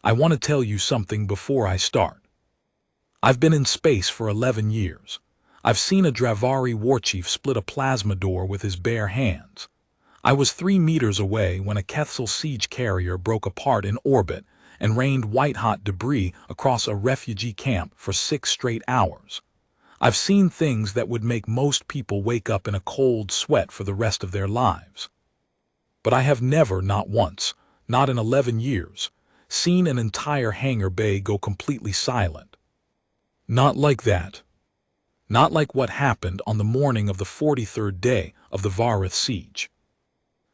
I want to tell you something before I start. I've been in space for 11 years. I've seen a Dravari warchief split a plasma door with his bare hands. I was 3 meters away when a Quetzal siege carrier broke apart in orbit and rained white-hot debris across a refugee camp for 6 straight hours. I've seen things that would make most people wake up in a cold sweat for the rest of their lives. But I have never, not once, not in 11 years, seen an entire hangar bay go completely silent. Not like that. Not like what happened on the morning of the 43rd day of the Varith siege.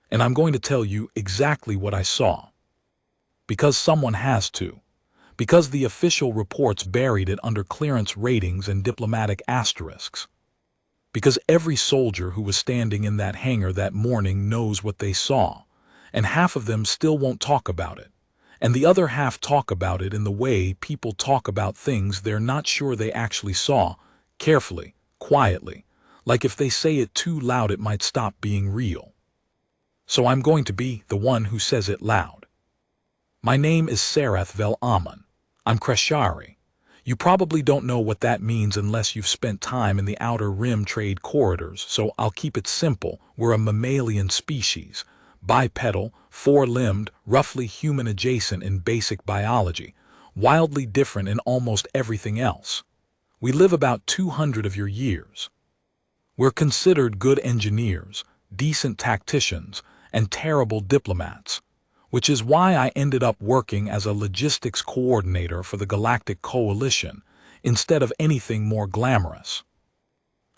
And I'm going to tell you exactly what I saw. Because someone has to. Because the official reports buried it under clearance ratings and diplomatic asterisks. Because every soldier who was standing in that hangar that morning knows what they saw, and half of them still won't talk about it, and the other half talk about it in the way people talk about things they're not sure they actually saw, carefully, quietly, like if they say it too loud it might stop being real. So I'm going to be the one who says it loud. My name is Sarath Vel Amun. I'm Kreshari. You probably don't know what that means unless you've spent time in the Outer Rim trade corridors, so I'll keep it simple. We're a mammalian species, bipedal, 4-limbed, roughly human-adjacent in basic biology, wildly different in almost everything else. We live about 200 of your years. We're considered good engineers, decent tacticians, and terrible diplomats, which is why I ended up working as a logistics coordinator for the Galactic Coalition instead of anything more glamorous.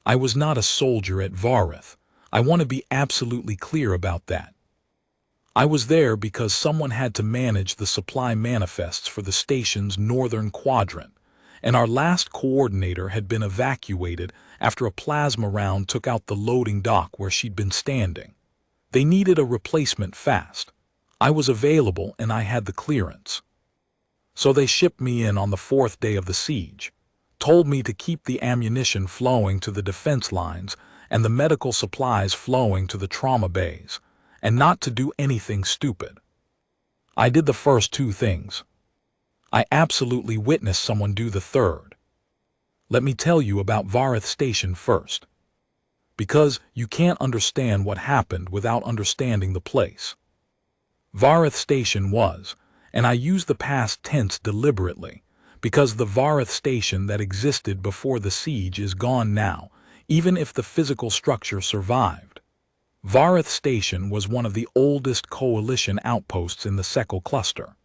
I was not a soldier at Varith. I want to be absolutely clear about that. I was there because someone had to manage the supply manifests for the station's northern quadrant, and our last coordinator had been evacuated after a plasma round took out the loading dock where she'd been standing. They needed a replacement fast. I was available and I had the clearance. So they shipped me in on the 4th day of the siege, told me to keep the ammunition flowing to the defense lines and the medical supplies flowing to the trauma bays, and not to do anything stupid. I did the first 2 things. I absolutely witnessed someone do the third. Let me tell you about Varith Station first. Because you can't understand what happened without understanding the place. Varith Station was, and I use the past tense deliberately, because the Varith Station that existed before the siege is gone now, even if the physical structure survived. Varith Station was one of the oldest Coalition outposts in the Sekal cluster.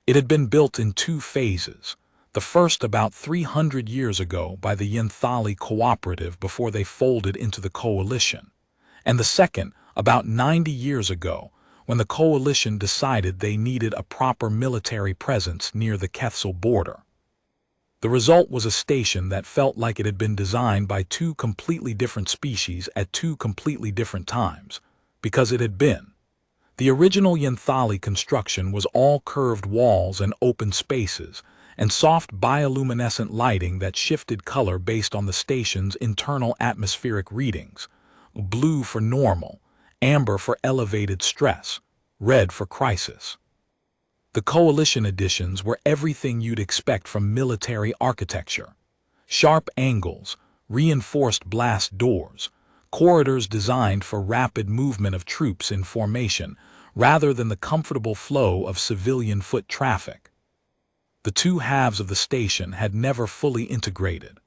It had been built in 2 phases. The first about 300 years ago by the Yinthali Cooperative before they folded into the Coalition, and the second about 90 years ago when the Coalition decided they needed a proper military presence near the Quetzal border. The result was a station that felt like it had been designed by 2 completely different species at 2 completely different times, because it had been. The original Yinthali construction was all curved walls and open spaces, and soft bioluminescent lighting that shifted color based on the station's internal atmospheric readings, blue for normal, amber for elevated stress, red for crisis. The Coalition editions were everything you'd expect from military architecture. Sharp angles, reinforced blast doors, corridors designed for rapid movement of troops in formation rather than the comfortable flow of civilian foot traffic. The 2 halves of the station had never fully integrated.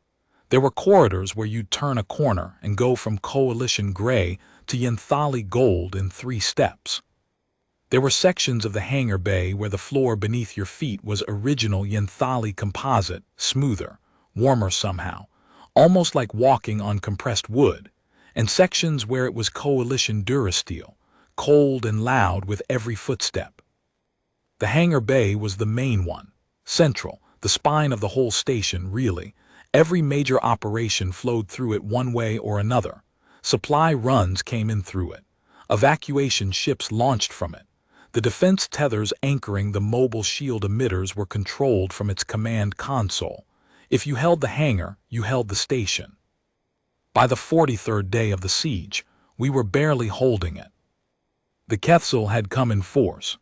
There were corridors where you'd turn a corner and go from Coalition gray to Yinthali gold in 3 steps. There were sections of the hangar bay where the floor beneath your feet was original Yinthali composite, smoother, warmer somehow, almost like walking on compressed wood, and sections where it was Coalition Durasteel, cold and loud with every footstep. The hangar bay was the main one, central, the spine of the whole station really. Every major operation flowed through it one way or another. Supply runs came in through it. Evacuation ships launched from it. The defense tethers anchoring the mobile shield emitters were controlled from its command console. If you held the hangar, you held the station. By the 43rd day of the siege, we were barely holding it. The Quetzal had come in force.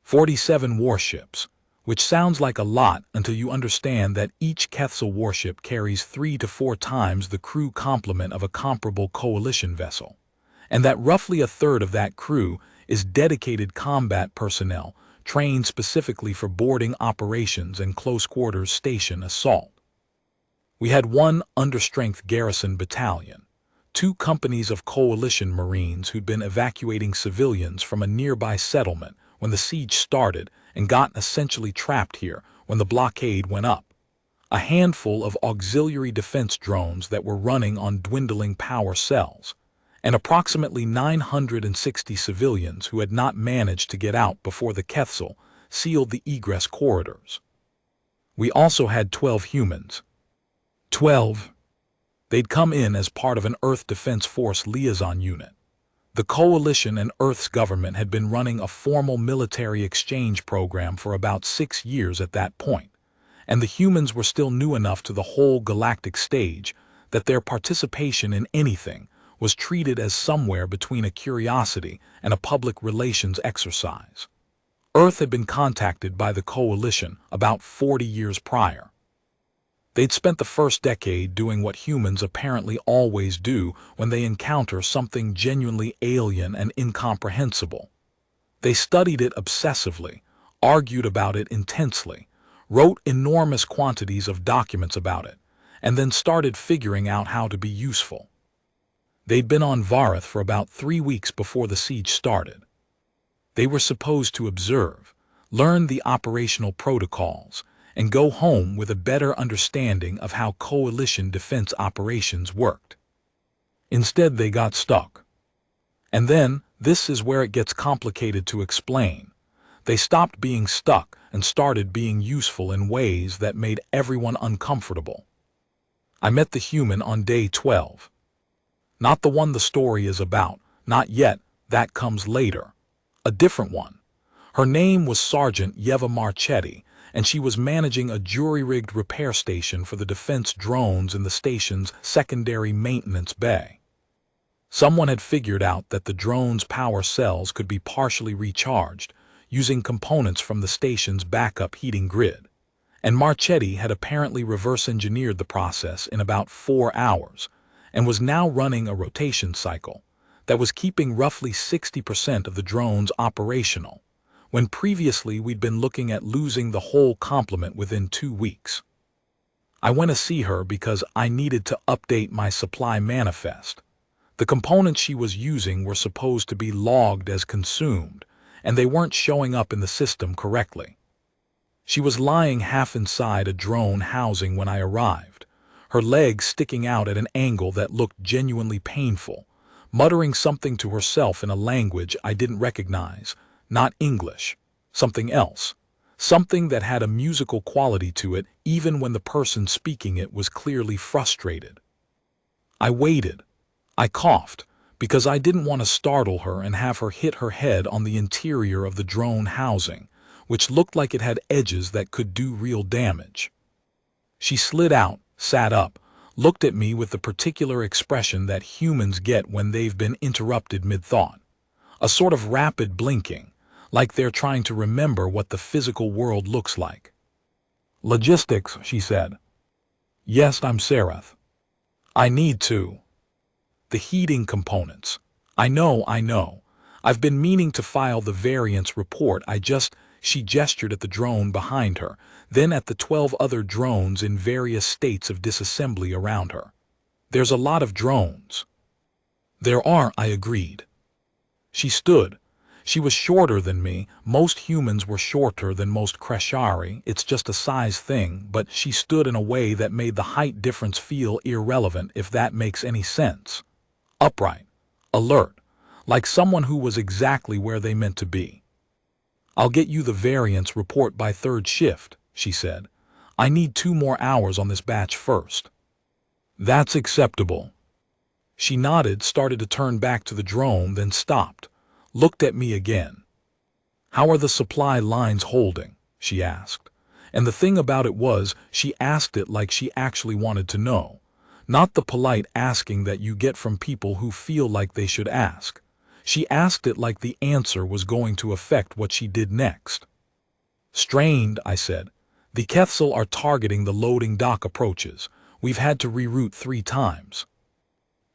47 warships, which sounds like a lot until you understand that each Quetzal warship carries 3 to 4 times the crew complement of a comparable coalition vessel, and that roughly a third of that crew is dedicated combat personnel trained specifically for boarding operations and close-quarters station assault. We had one understrength garrison battalion, 2 companies of coalition Marines who'd been evacuating civilians from a nearby settlement when the siege started and got essentially trapped here when the blockade went up, a handful of auxiliary defense drones that were running on dwindling power cells, and approximately 960 civilians who had not managed to get out before the Quetzal sealed the egress corridors. We also had 12 humans. 12. They'd come in as part of an Earth Defense Force liaison unit. The Coalition and Earth's government had been running a formal military exchange program for about 6 years at that point, and the humans were still new enough to the whole galactic stage that their participation in anything was treated as somewhere between a curiosity and a public relations exercise. Earth had been contacted by the Coalition about 40 years prior. They'd spent the first decade doing what humans apparently always do when they encounter something genuinely alien and incomprehensible. They studied it obsessively, argued about it intensely, wrote enormous quantities of documents about it, and then started figuring out how to be useful. They'd been on Vareth for about 3 weeks before the siege started. They were supposed to observe, learn the operational protocols, and go home with a better understanding of how coalition defense operations worked. Instead, they got stuck. And then, this is where it gets complicated to explain. They stopped being stuck and started being useful in ways that made everyone uncomfortable. I met the human on day 12. Not the one the story is about, not yet, that comes later. A different one. Her name was Sergeant Yeva Marchetti, and she was managing a jury-rigged repair station for the defense drones in the station's secondary maintenance bay. Someone had figured out that the drones' power cells could be partially recharged using components from the station's backup heating grid, and Marchetti had apparently reverse-engineered the process in about 4 hours and was now running a rotation cycle that was keeping roughly 60% of the drones operational, when previously we'd been looking at losing the whole complement within 2 weeks. I went to see her because I needed to update my supply manifest. The components she was using were supposed to be logged as consumed, and they weren't showing up in the system correctly. She was lying half inside a drone housing when I arrived, her legs sticking out at an angle that looked genuinely painful, muttering something to herself in a language I didn't recognize. Not English, something else, something that had a musical quality to it even when the person speaking it was clearly frustrated. I waited. I coughed, because I didn't want to startle her and have her hit her head on the interior of the drone housing, which looked like it had edges that could do real damage. She slid out, sat up, looked at me with the particular expression that humans get when they've been interrupted mid-thought, a sort of rapid blinking, like they're trying to remember what the physical world looks like. "Logistics," she said. "Yes, I'm Seraph. I need to. The heating components. I know. I've been meaning to file the variance report. She gestured at the drone behind her, then at the 12 other drones in various states of disassembly around her. There's a lot of drones." "There are," I agreed. She stood. She was shorter than me. Most humans were shorter than most Kreshari. It's just a size thing, but she stood in a way that made the height difference feel irrelevant, if that makes any sense. Upright, alert, like someone who was exactly where they meant to be. "I'll get you the variance report by 3rd shift, she said. "I need 2 more hours on this batch first." "That's acceptable." She nodded, started to turn back to the drone, then stopped, looked at me again. "How are the supply lines holding?" she asked. And the thing about it was, she asked it like she actually wanted to know, not the polite asking that you get from people who feel like they should ask. She asked it like the answer was going to affect what she did next. Strained, I said. The Kethsel are targeting the loading dock approaches. We've had to reroute 3 times.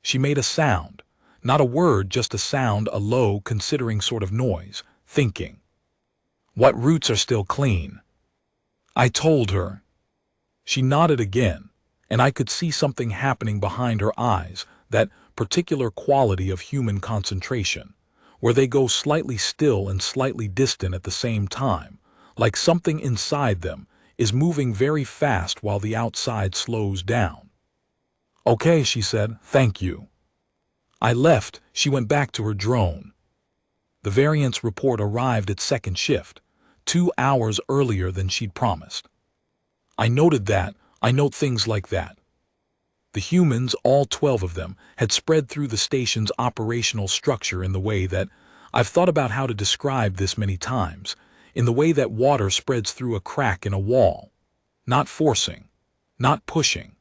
She made a sound. Not a word, just a sound, a low, considering sort of noise, thinking. What routes are still clean? I told her. She nodded again, and I could see something happening behind her eyes, that particular quality of human concentration, where they go slightly still and slightly distant at the same time, like something inside them is moving very fast while the outside slows down. Okay, she said, thank you. I left. She went back to her drone. The variance report arrived at second shift, 2 hours earlier than she'd promised. I noted that. I note things like that. The humans, all 12 of them, had spread through the station's operational structure in the way that, I've thought about how to describe this many times, in the way that water spreads through a crack in a wall. Not forcing, not pushing,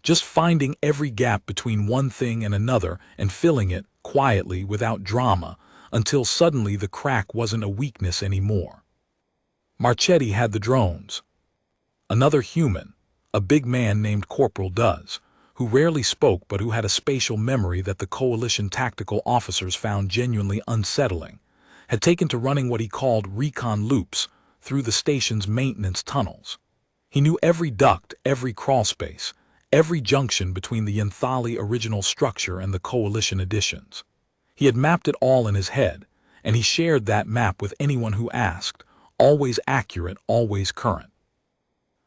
just finding every gap between one thing and another and filling it, quietly, without drama, until suddenly the crack wasn't a weakness anymore. Marchetti had the drones. Another human, a big man named Corporal Does, who rarely spoke but who had a spatial memory that the coalition tactical officers found genuinely unsettling, had taken to running what he called recon loops through the station's maintenance tunnels. He knew every duct, every crawlspace, every junction between the Yntali original structure and the coalition additions. He had mapped it all in his head, and he shared that map with anyone who asked, always accurate, always current.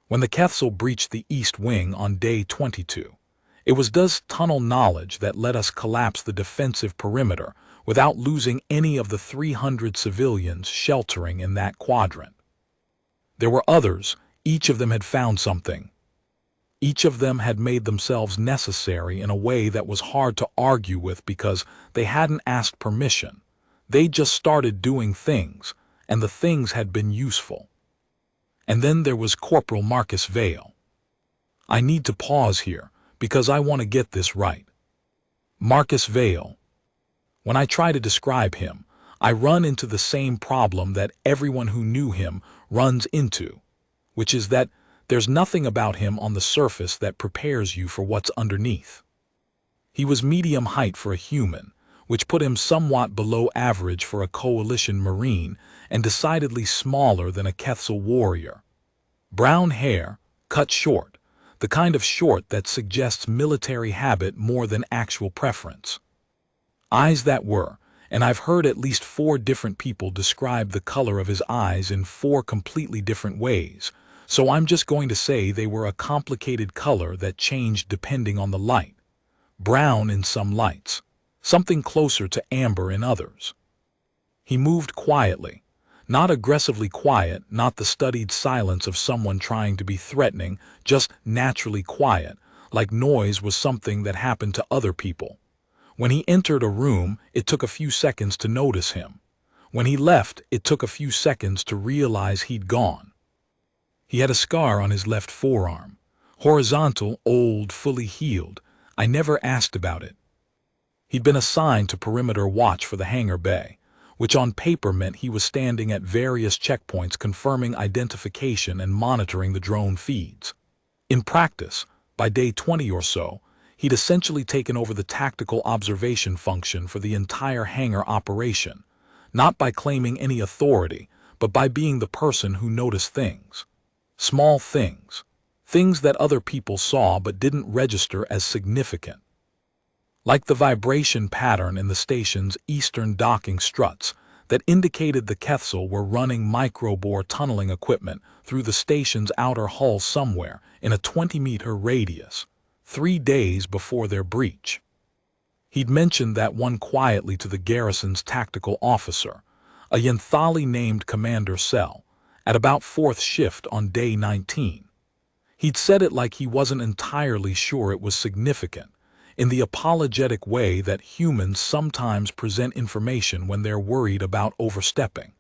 When the Kethsel breached the East Wing on day 22, it was Does' tunnel knowledge that let us collapse the defensive perimeter without losing any of the 300 civilians sheltering in that quadrant. There were others. Each of them had found something. Each of them had made themselves necessary in a way that was hard to argue with because they hadn't asked permission. They just started doing things, and the things had been useful. And then there was Corporal Marcus Vale. I need to pause here, because I want to get this right. Marcus Vale. When I try to describe him, I run into the same problem that everyone who knew him runs into, which is that there's nothing about him on the surface that prepares you for what's underneath. He was medium height for a human, which put him somewhat below average for a coalition marine and decidedly smaller than a Kethsel warrior. Brown hair, cut short, the kind of short that suggests military habit more than actual preference. Eyes that were, and I've heard at least 4 different people describe the color of his eyes in 4 completely different ways, so I'm just going to say they were a complicated color that changed depending on the light. Brown in some lights, something closer to amber in others. He moved quietly, not aggressively quiet, not the studied silence of someone trying to be threatening, just naturally quiet, like noise was something that happened to other people. When he entered a room, it took a few seconds to notice him. When he left, it took a few seconds to realize he'd gone. He had a scar on his left forearm. Horizontal, old, fully healed. I never asked about it. He'd been assigned to perimeter watch for the hangar bay, which on paper meant he was standing at various checkpoints confirming identification and monitoring the drone feeds. In practice, by day 20 or so, he'd essentially taken over the tactical observation function for the entire hangar operation, not by claiming any authority, but by being the person who noticed things. Small things. Things that other people saw but didn't register as significant. Like the vibration pattern in the station's eastern docking struts that indicated the Kethsel were running microbore tunneling equipment through the station's outer hull somewhere in a 20-meter radius, 3 days before their breach. He'd mentioned that one quietly to the garrison's tactical officer, a Yntali named Commander Cell, at about 4th shift on day 19. He'd said it like he wasn't entirely sure it was significant, in the apologetic way that humans sometimes present information when they're worried about overstepping.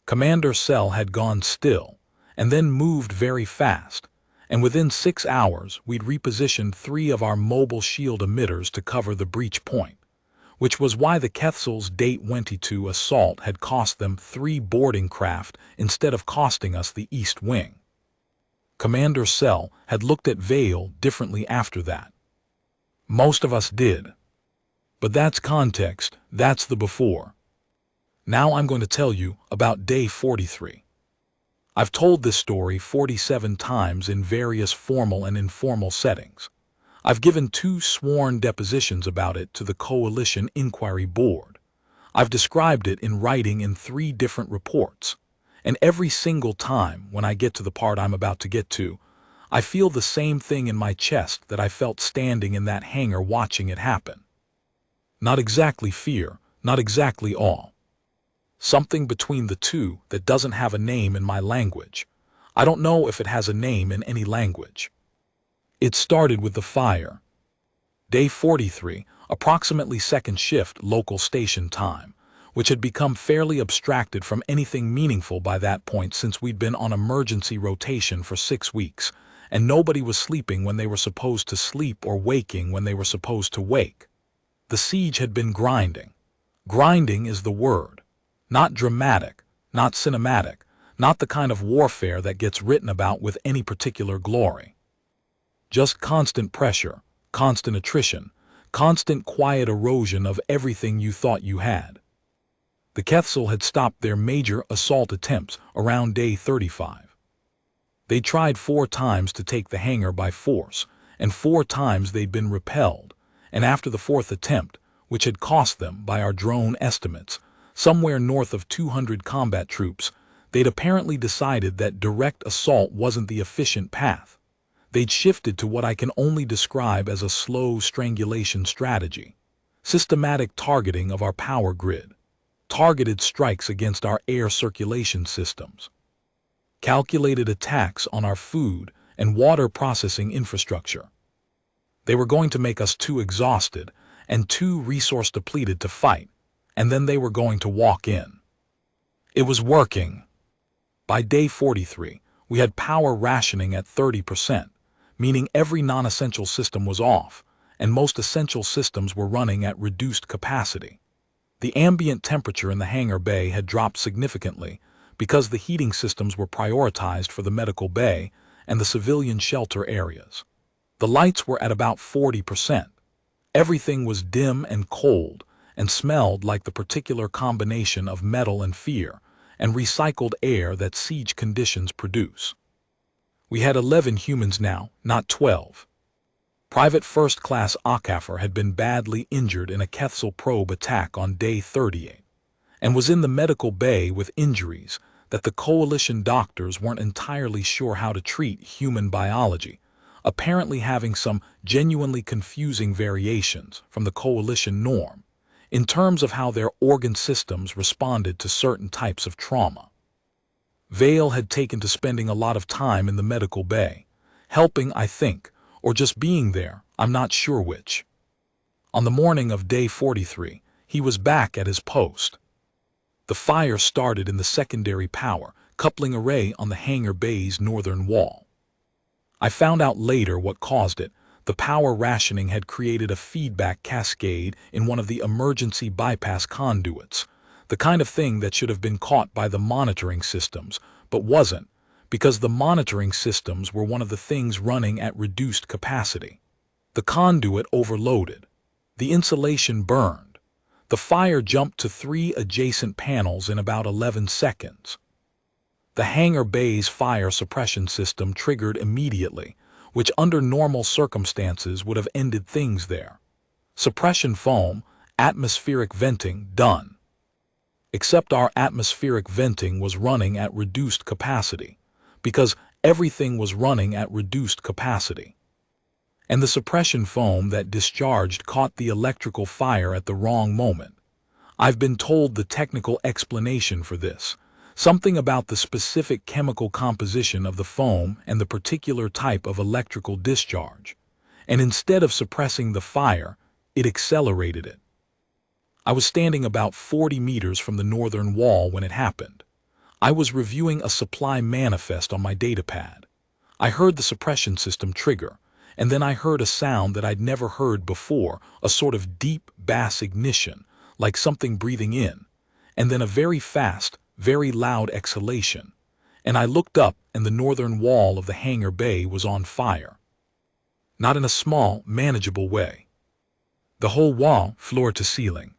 Commander Cell had gone still, and then moved very fast, and within 6 hours we'd repositioned 3 of our mobile shield emitters to cover the breach point. which was why the Kethel's Day 22 assault had cost them 3 boarding craft instead of costing us the East Wing. Commander Sell had looked at Vale differently after that. Most of us did. But that's context, that's the before. Now I'm going to tell you about Day 43. I've told this story 47 times in various formal and informal settings. I've given 2 sworn depositions about it to the Coalition Inquiry Board. I've described it in writing in 3 different reports. And every single time when I get to the part I'm about to get to, I feel the same thing in my chest that I felt standing in that hangar watching it happen. Not exactly fear, not exactly awe. Something between the two that doesn't have a name in my language. I don't know if it has a name in any language. It started with the fire. Day 43, approximately second shift local station time, which had become fairly abstracted from anything meaningful by that point since we'd been on emergency rotation for 6 weeks, and nobody was sleeping when they were supposed to sleep or waking when they were supposed to wake. The siege had been grinding. Grinding is the word. Not dramatic, not cinematic, not the kind of warfare that gets written about with any particular glory. Just constant pressure, constant attrition, constant quiet erosion of everything you thought you had. The Kethel had stopped their major assault attempts around Day 35. They tried 4 times to take the hangar by force, and 4 times they'd been repelled, and after the 4th attempt, which had cost them, by our drone estimates, somewhere north of 200 combat troops, they'd apparently decided that direct assault wasn't the efficient path. They'd shifted to what I can only describe as a slow strangulation strategy, systematic targeting of our power grid, targeted strikes against our air circulation systems, calculated attacks on our food and water processing infrastructure. They were going to make us too exhausted and too resource depleted to fight, and then they were going to walk in. It was working. By Day 43, we had power rationing at 30%, meaning every non-essential system was off, and most essential systems were running at reduced capacity. The ambient temperature in the hangar bay had dropped significantly because the heating systems were prioritized for the medical bay and the civilian shelter areas. The lights were at about 40%. Everything was dim and cold, and smelled like the particular combination of metal and fear and recycled air that siege conditions produce. We had 11 humans now, not 12. Private First Class Okafor had been badly injured in a Kethel probe attack on Day 38, and was in the medical bay with injuries that the coalition doctors weren't entirely sure how to treat human biology, apparently having some genuinely confusing variations from the coalition norm in terms of how their organ systems responded to certain types of trauma. Vale had taken to spending a lot of time in the medical bay, helping, I think, or just being there, I'm not sure which. On the morning of Day 43, he was back at his post. The fire started in the secondary power coupling array on the hangar bay's northern wall. I found out later what caused it. The power rationing had created a feedback cascade in one of the emergency bypass conduits, the kind of thing that should have been caught by the monitoring systems, but wasn't, because the monitoring systems were one of the things running at reduced capacity. The conduit overloaded. The insulation burned. The fire jumped to 3 adjacent panels in about 11 seconds. The hangar bay's fire suppression system triggered immediately, which under normal circumstances would have ended things there. Suppression foam, atmospheric venting, done. Except our atmospheric venting was running at reduced capacity, because everything was running at reduced capacity. And the suppression foam that discharged caught the electrical fire at the wrong moment. I've been told the technical explanation for this. Something about the specific chemical composition of the foam and the particular type of electrical discharge. And instead of suppressing the fire, it accelerated it. I was standing about 40 meters from the northern wall when it happened. I was reviewing a supply manifest on my datapad. I heard the suppression system trigger, and then I heard a sound that I'd never heard before, a sort of deep bass ignition, like something breathing in, and then a very fast, very loud exhalation. And I looked up, and the northern wall of the hangar bay was on fire. Not in a small, manageable way. The whole wall, floor to ceiling.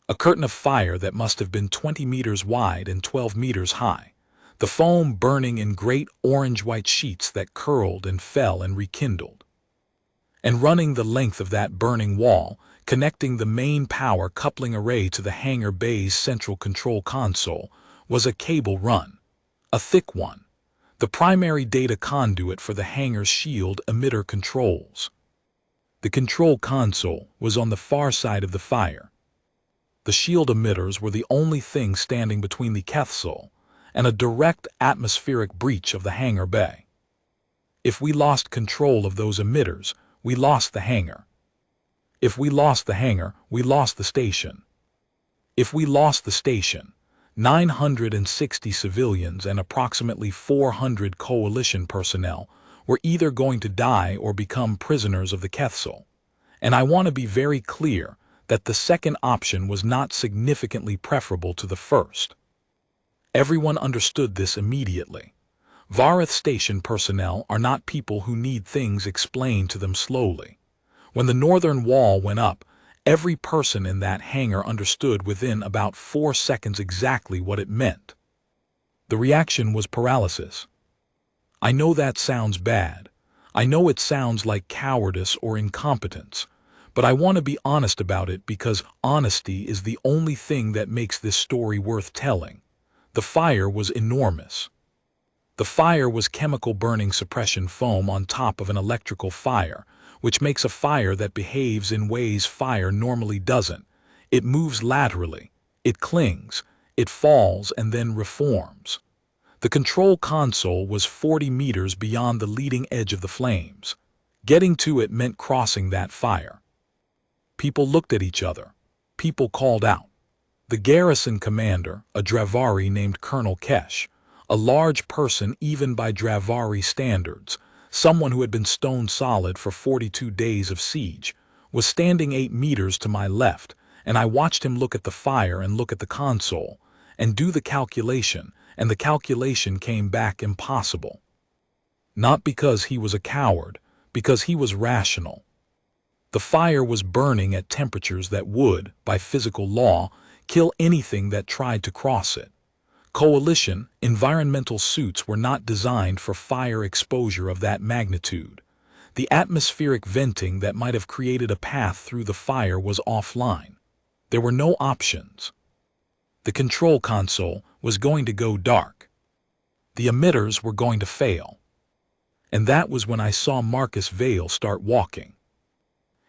A curtain of fire that must have been 20 meters wide and 12 meters high. The foam burning in great orange-white sheets that curled and fell and rekindled. And running the length of that burning wall, connecting the main power coupling array to the hangar bay's central control console, was a cable run. A thick one. The primary data conduit for the hangar's shield emitter controls. The control console was on the far side of the fire. The shield emitters were the only thing standing between the capsule and a direct atmospheric breach of the hangar bay. If we lost control of those emitters, we lost the hangar. If we lost the hangar, we lost the station. If we lost the station, 960 civilians and approximately 400 coalition personnel were either going to die or become prisoners of the capsule. And I want to be very clear that the second option was not significantly preferable to the first. Everyone understood this immediately. Varith station personnel are not people who need things explained to them slowly. When the northern wall went up, every person in that hangar understood within about 4 seconds exactly what it meant. The reaction was paralysis. I know that sounds bad. I know it sounds like cowardice or incompetence. But I want to be honest about it because honesty is the only thing that makes this story worth telling. The fire was enormous. The fire was chemical burning suppression foam on top of an electrical fire, which makes a fire that behaves in ways fire normally doesn't. It moves laterally, it clings, it falls and then reforms. The control console was 40 meters beyond the leading edge of the flames. Getting to it meant crossing that fire. People looked at each other. People called out. The garrison commander, a Dravari named Colonel Kesh, a large person even by Dravari standards, someone who had been stone solid for 42 days of siege, was standing 8 meters to my left, and I watched him look at the fire and look at the console, and do the calculation, and the calculation came back impossible. Not because he was a coward, because he was rational. The fire was burning at temperatures that would, by physical law, kill anything that tried to cross it. Coalition, environmental suits were not designed for fire exposure of that magnitude. The atmospheric venting that might have created a path through the fire was offline. There were no options. The control console was going to go dark. The emitters were going to fail. And that was when I saw Marcus Vale start walking.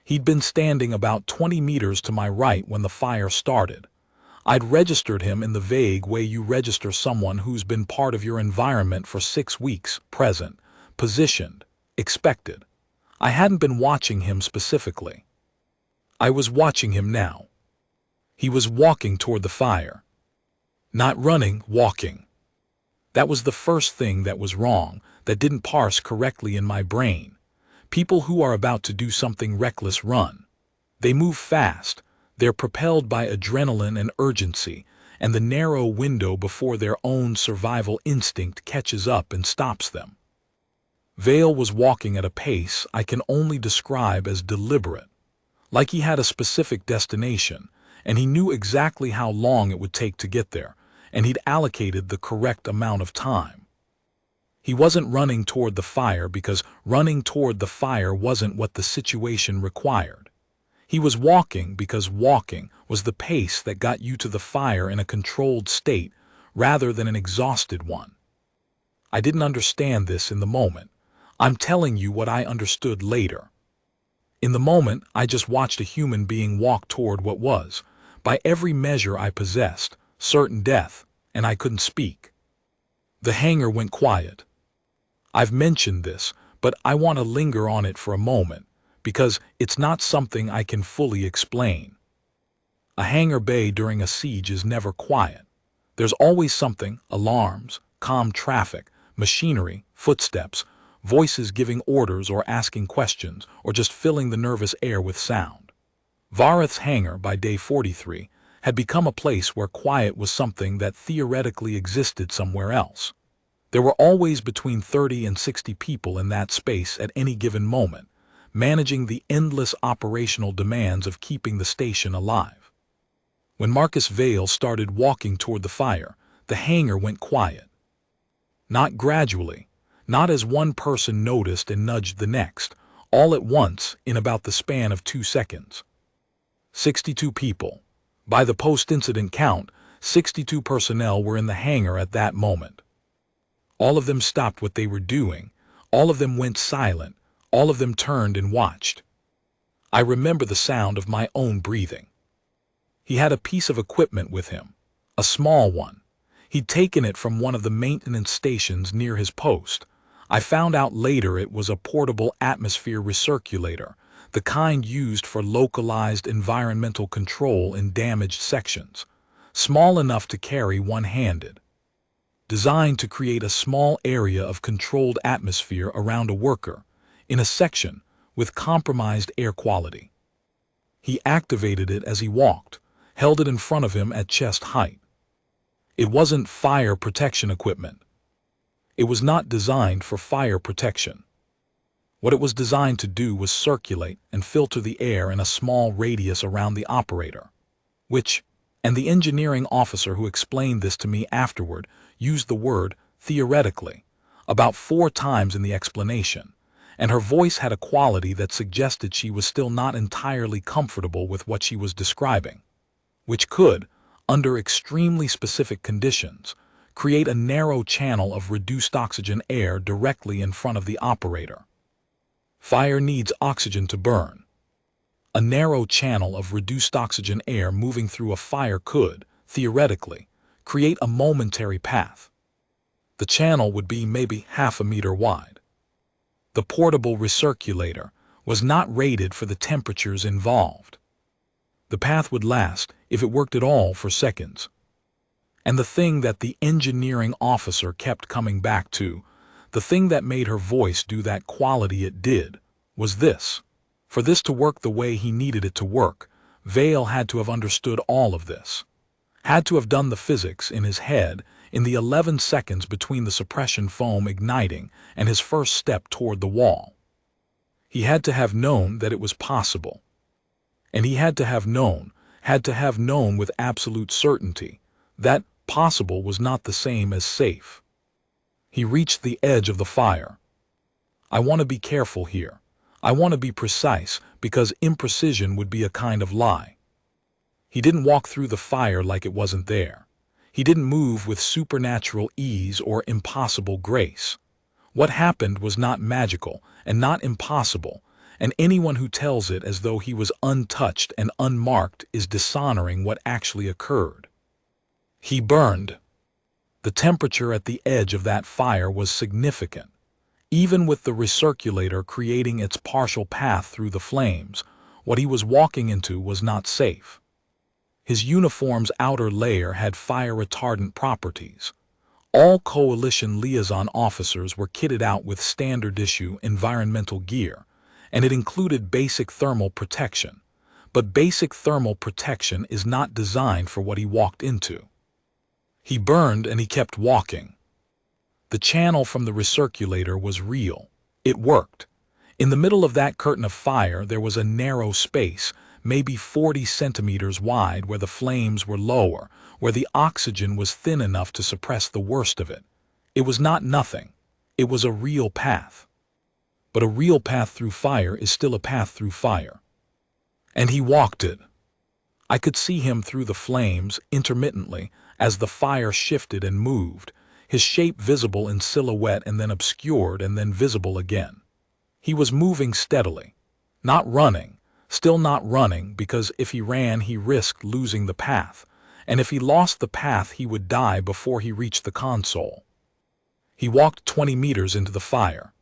He'd been standing about 20 meters to my right when the fire started. I'd registered him in the vague way you register someone who's been part of your environment for 6 weeks, present, positioned, expected. I hadn't been watching him specifically. I was watching him now. He was walking toward the fire. Not running, walking. That was the first thing that was wrong, that didn't parse correctly in my brain. People who are about to do something reckless run. They move fast. They're propelled by adrenaline and urgency, and the narrow window before their own survival instinct catches up and stops them. Vale was walking at a pace I can only describe as deliberate, like he had a specific destination, and he knew exactly how long it would take to get there, and he'd allocated the correct amount of time. He wasn't running toward the fire because running toward the fire wasn't what the situation required. He was walking because walking was the pace that got you to the fire in a controlled state rather than an exhausted one. I didn't understand this in the moment. I'm telling you what I understood later. In the moment, I just watched a human being walk toward what was, by every measure I possessed, certain death, and I couldn't speak. The hangar went quiet. I've mentioned this, but I want to linger on it for a moment, because it's not something I can fully explain. A hangar bay during a siege is never quiet. There's always something, alarms, calm traffic, machinery, footsteps, voices giving orders or asking questions, or just filling the nervous air with sound. Vareth's hangar, by day 43, had become a place where quiet was something that theoretically existed somewhere else. There were always between 30 and 60 people in that space at any given moment, managing the endless operational demands of keeping the station alive. When Marcus Vale started walking toward the fire, the hangar went quiet. Not gradually, not as one person noticed and nudged the next, all at once in about the span of 2 seconds. 62 people. By the post-incident count, 62 personnel were in the hangar at that moment. All of them stopped what they were doing. All of them went silent. All of them turned and watched. I remember the sound of my own breathing. He had a piece of equipment with him, a small one. He'd taken it from one of the maintenance stations near his post. I found out later it was a portable atmosphere recirculator, the kind used for localized environmental control in damaged sections, small enough to carry one-handed. Designed to create a small area of controlled atmosphere around a worker, in a section with compromised air quality. He activated it as he walked, held it in front of him at chest height. It wasn't fire protection equipment. It was not designed for fire protection. What it was designed to do was circulate and filter the air in a small radius around the operator, and the engineering officer who explained this to me afterward used the word theoretically about 4 times in the explanation, and her voice had a quality that suggested she was still not entirely comfortable with what she was describing, which could, under extremely specific conditions, create a narrow channel of reduced oxygen air directly in front of the operator. Fire needs oxygen to burn. A narrow channel of reduced oxygen air moving through a fire could, theoretically, create a momentary path. The channel would be maybe half a meter wide. The portable recirculator was not rated for the temperatures involved. The path would last, if it worked at all, for seconds. And the thing that the engineering officer kept coming back to, the thing that made her voice do that quality it did, was this. For this to work the way he needed it to work, Vale had to have understood all of this. Had to have done the physics in his head in the 11 seconds between the suppression foam igniting and his first step toward the wall. He had to have known that it was possible. And he had to have known with absolute certainty, that possible was not the same as safe. He reached the edge of the fire. I want to be careful here. I want to be precise, because imprecision would be a kind of lie. He didn't walk through the fire like it wasn't there. He didn't move with supernatural ease or impossible grace. What happened was not magical and not impossible, and anyone who tells it as though he was untouched and unmarked is dishonoring what actually occurred. He burned. The temperature at the edge of that fire was significant. Even with the recirculator creating its partial path through the flames, what he was walking into was not safe. His uniform's outer layer had fire-retardant properties. All coalition liaison officers were kitted out with standard-issue environmental gear, and it included basic thermal protection. But basic thermal protection is not designed for what he walked into. He burned and he kept walking. The channel from the recirculator was real. It worked. In the middle of that curtain of fire there was a narrow space, maybe 40 centimeters wide, where the flames were lower, where the oxygen was thin enough to suppress the worst of it. It was not nothing. It was a real path. But a real path through fire is still a path through fire. And he walked it. I could see him through the flames, intermittently, as the fire shifted and moved, his shape visible in silhouette and then obscured and then visible again. He was moving steadily, not running, still not running, because if he ran he risked losing the path, and if he lost the path he would die before he reached the console. He walked 20 meters into the fire.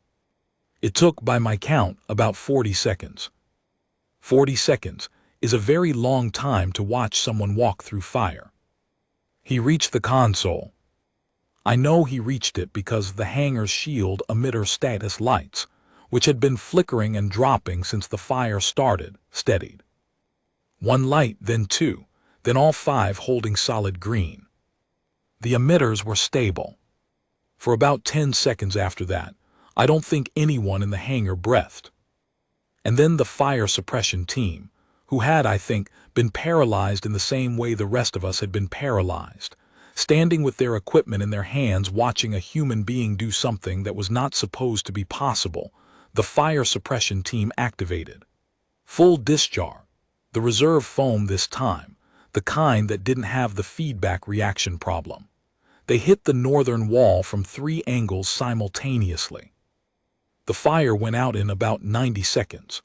It took, by my count, about 40 seconds. 40 seconds is a very long time to watch someone walk through fire. He reached the console. I know he reached it because the hangar's shield emitter status lights, which had been flickering and dropping since the fire started, steadied. One light, then two, then all five holding solid green. The emitters were stable. For about 10 seconds after that, I don't think anyone in the hangar breathed. And then the fire suppression team, who had, I think, been paralyzed in the same way the rest of us had been paralyzed, standing with their equipment in their hands watching a human being do something that was not supposed to be possible, the fire suppression team activated. Full discharge. The reserve foam this time, the kind that didn't have the feedback reaction problem. They hit the northern wall from 3 angles simultaneously. The fire went out in about 90 seconds.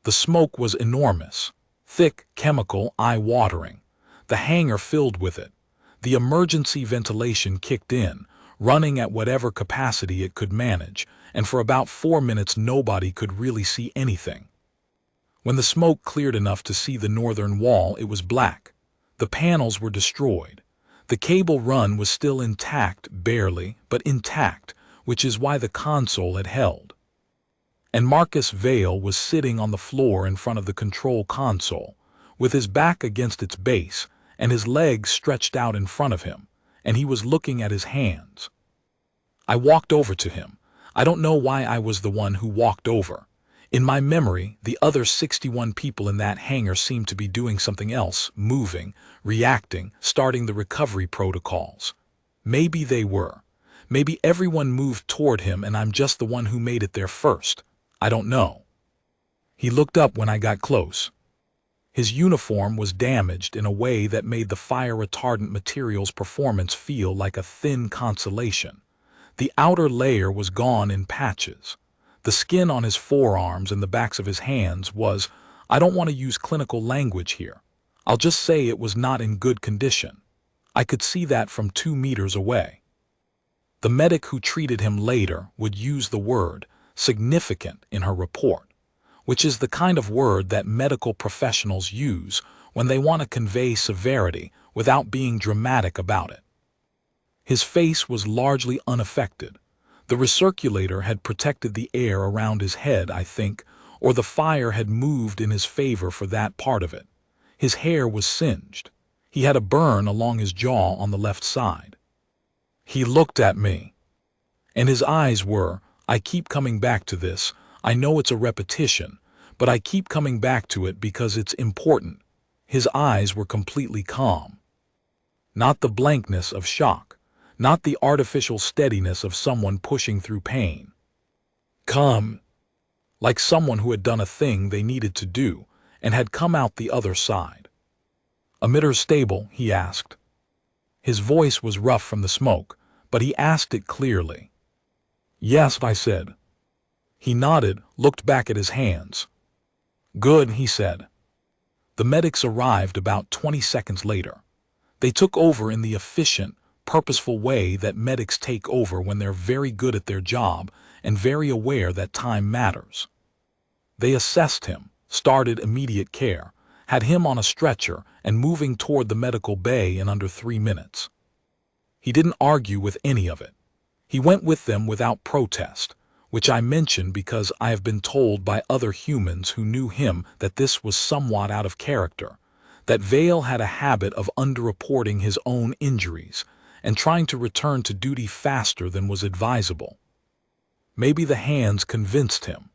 The smoke was enormous, thick, chemical, eye-watering. The hangar filled with it. The emergency ventilation kicked in, running at whatever capacity it could manage, and for about 4 minutes nobody could really see anything. When the smoke cleared enough to see the northern wall, it was black. The panels were destroyed. The cable run was still intact, barely, but intact, which is why the console had held. And Marcus Vale was sitting on the floor in front of the control console, with his back against its base, and his legs stretched out in front of him, and he was looking at his hands. I walked over to him. I don't know why I was the one who walked over. In my memory, the other 61 people in that hangar seemed to be doing something else, moving, reacting, starting the recovery protocols. Maybe they were. Maybe everyone moved toward him and I'm just the one who made it there first. I don't know. He looked up when I got close. His uniform was damaged in a way that made the fire-retardant material's performance feel like a thin consolation. The outer layer was gone in patches. The skin on his forearms and the backs of his hands was, I don't want to use clinical language here. I'll just say it was not in good condition. I could see that from 2 meters away. The medic who treated him later would use the word significant in her report, which is the kind of word that medical professionals use when they want to convey severity without being dramatic about it. His face was largely unaffected. The recirculator had protected the air around his head, I think, or the fire had moved in his favor for that part of it. His hair was singed. He had a burn along his jaw on the left side. He looked at me. And his eyes were, I keep coming back to this, I know it's a repetition, but I keep coming back to it because it's important. His eyes were completely calm. Not the blankness of shock. Not the artificial steadiness of someone pushing through pain. Calm, like someone who had done a thing they needed to do and had come out the other side. Emitter stable, he asked. His voice was rough from the smoke, but he asked it clearly. Yes, I said. He nodded, looked back at his hands. Good, he said. The medics arrived about 20 seconds later. They took over in the efficient, purposeful way that medics take over when they're very good at their job and very aware that time matters. They assessed him, started immediate care, had him on a stretcher and moving toward the medical bay in under 3 minutes. He didn't argue with any of it. He went with them without protest, which I mention because I have been told by other humans who knew him that this was somewhat out of character, that Vale had a habit of underreporting his own injuries and trying to return to duty faster than was advisable. Maybe the hands convinced him.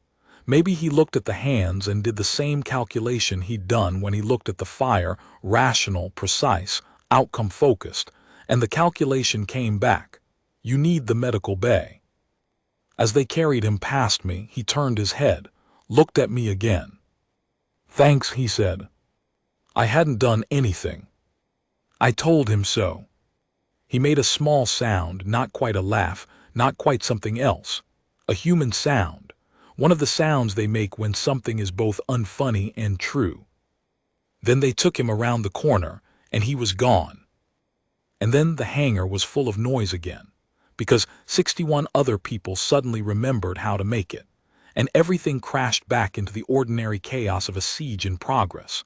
Maybe he looked at the hands and did the same calculation he'd done when he looked at the fire, rational, precise, outcome-focused, and the calculation came back. You need the medical bay. As they carried him past me, he turned his head, looked at me again. Thanks, he said. I hadn't done anything. I told him so. He made a small sound, not quite a laugh, not quite something else. A human sound. One of the sounds they make when something is both unfunny and true. Then they took him around the corner, and he was gone. And then the hangar was full of noise again, because 61 other people suddenly remembered how to make it, and everything crashed back into the ordinary chaos of a siege in progress.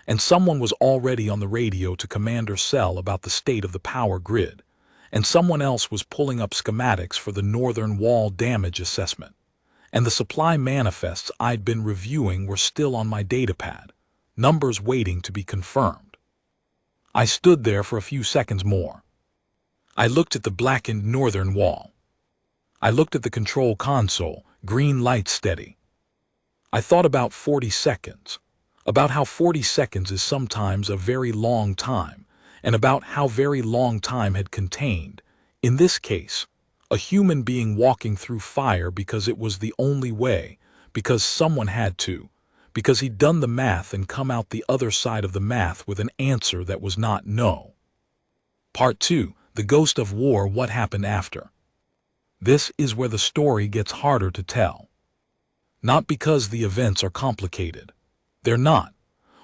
And someone was already on the radio to Commander Cell about the state of the power grid, and someone else was pulling up schematics for the northern wall damage assessment, and the supply manifests I'd been reviewing were still on my datapad, numbers waiting to be confirmed. I stood there for a few seconds more. I looked at the blackened northern wall. I looked at the control console, green light steady. I thought about 40 seconds, about how 40 seconds is sometimes a very long time, and about how very long time had contained, in this case, a human being walking through fire because it was the only way, because someone had to, because he'd done the math and come out the other side of the math with an answer that was not no. Part 2, The Ghost of War, What Happened After. This is where the story gets harder to tell. Not because the events are complicated. They're not.